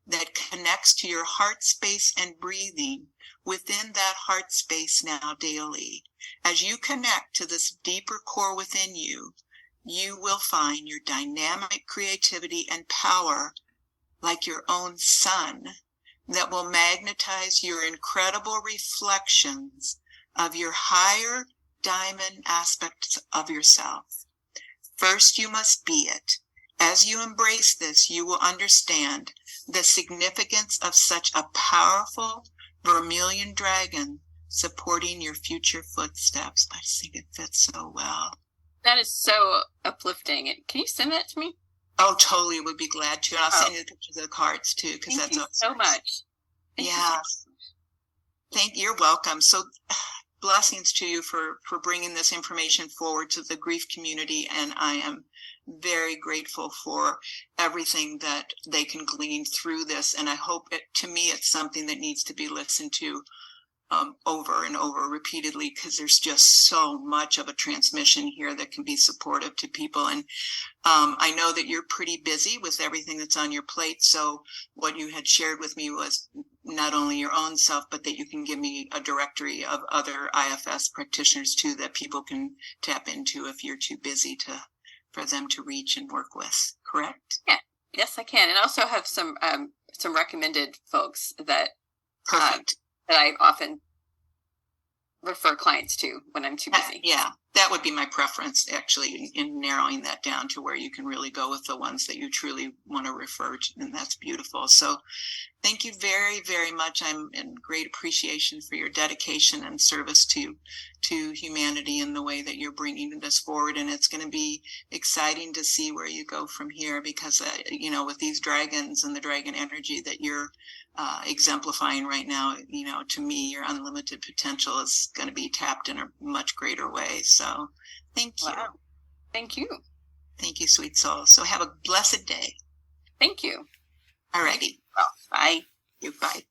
that connects to your heart space and breathing within that heart space now daily. As you connect to this deeper core within you, you will find your dynamic creativity and power like your own sun that will magnetize your incredible reflections of your higher diamond aspects of yourself. First, you must be it. As you embrace this, you will understand the significance of such a powerful vermilion dragon supporting your future footsteps. I just think it fits so well. That is so uplifting. Can you send that to me? Oh, totally. Would be glad to. And I'll send you the pictures of the cards too, because that's Thank you so much. Yeah. You're welcome. So blessings to you for bringing this information forward to the grief community. And I am very grateful for everything that they can glean through this. And I hope to me, it's something that needs to be listened to over and over repeatedly, because there's just so much of a transmission here that can be supportive to people. And I know that you're pretty busy with everything that's on your plate. So what you had shared with me was not only your own self, but that you can give me a directory of other IFS practitioners too, that people can tap into if you're too busy for them to reach and work with. Correct? Yeah. Yes, I can. And I also have some recommended folks that Perfect. That I often refer clients to when I'm too busy. Yeah, that would be my preference, actually, in narrowing that down to where you can really go with the ones that you truly want to refer to, and that's beautiful. So thank you very, very much. I'm in great appreciation for your dedication and service to humanity in the way that you're bringing this forward. And it's going to be exciting to see where you go from here, because, with these dragons and the dragon energy that you're exemplifying right now, to me, your unlimited potential is going to be tapped in a much greater way. So thank you. Wow. Thank you. Thank you, sweet soul. So have a blessed day. Thank you. All righty. Well, bye. Bye.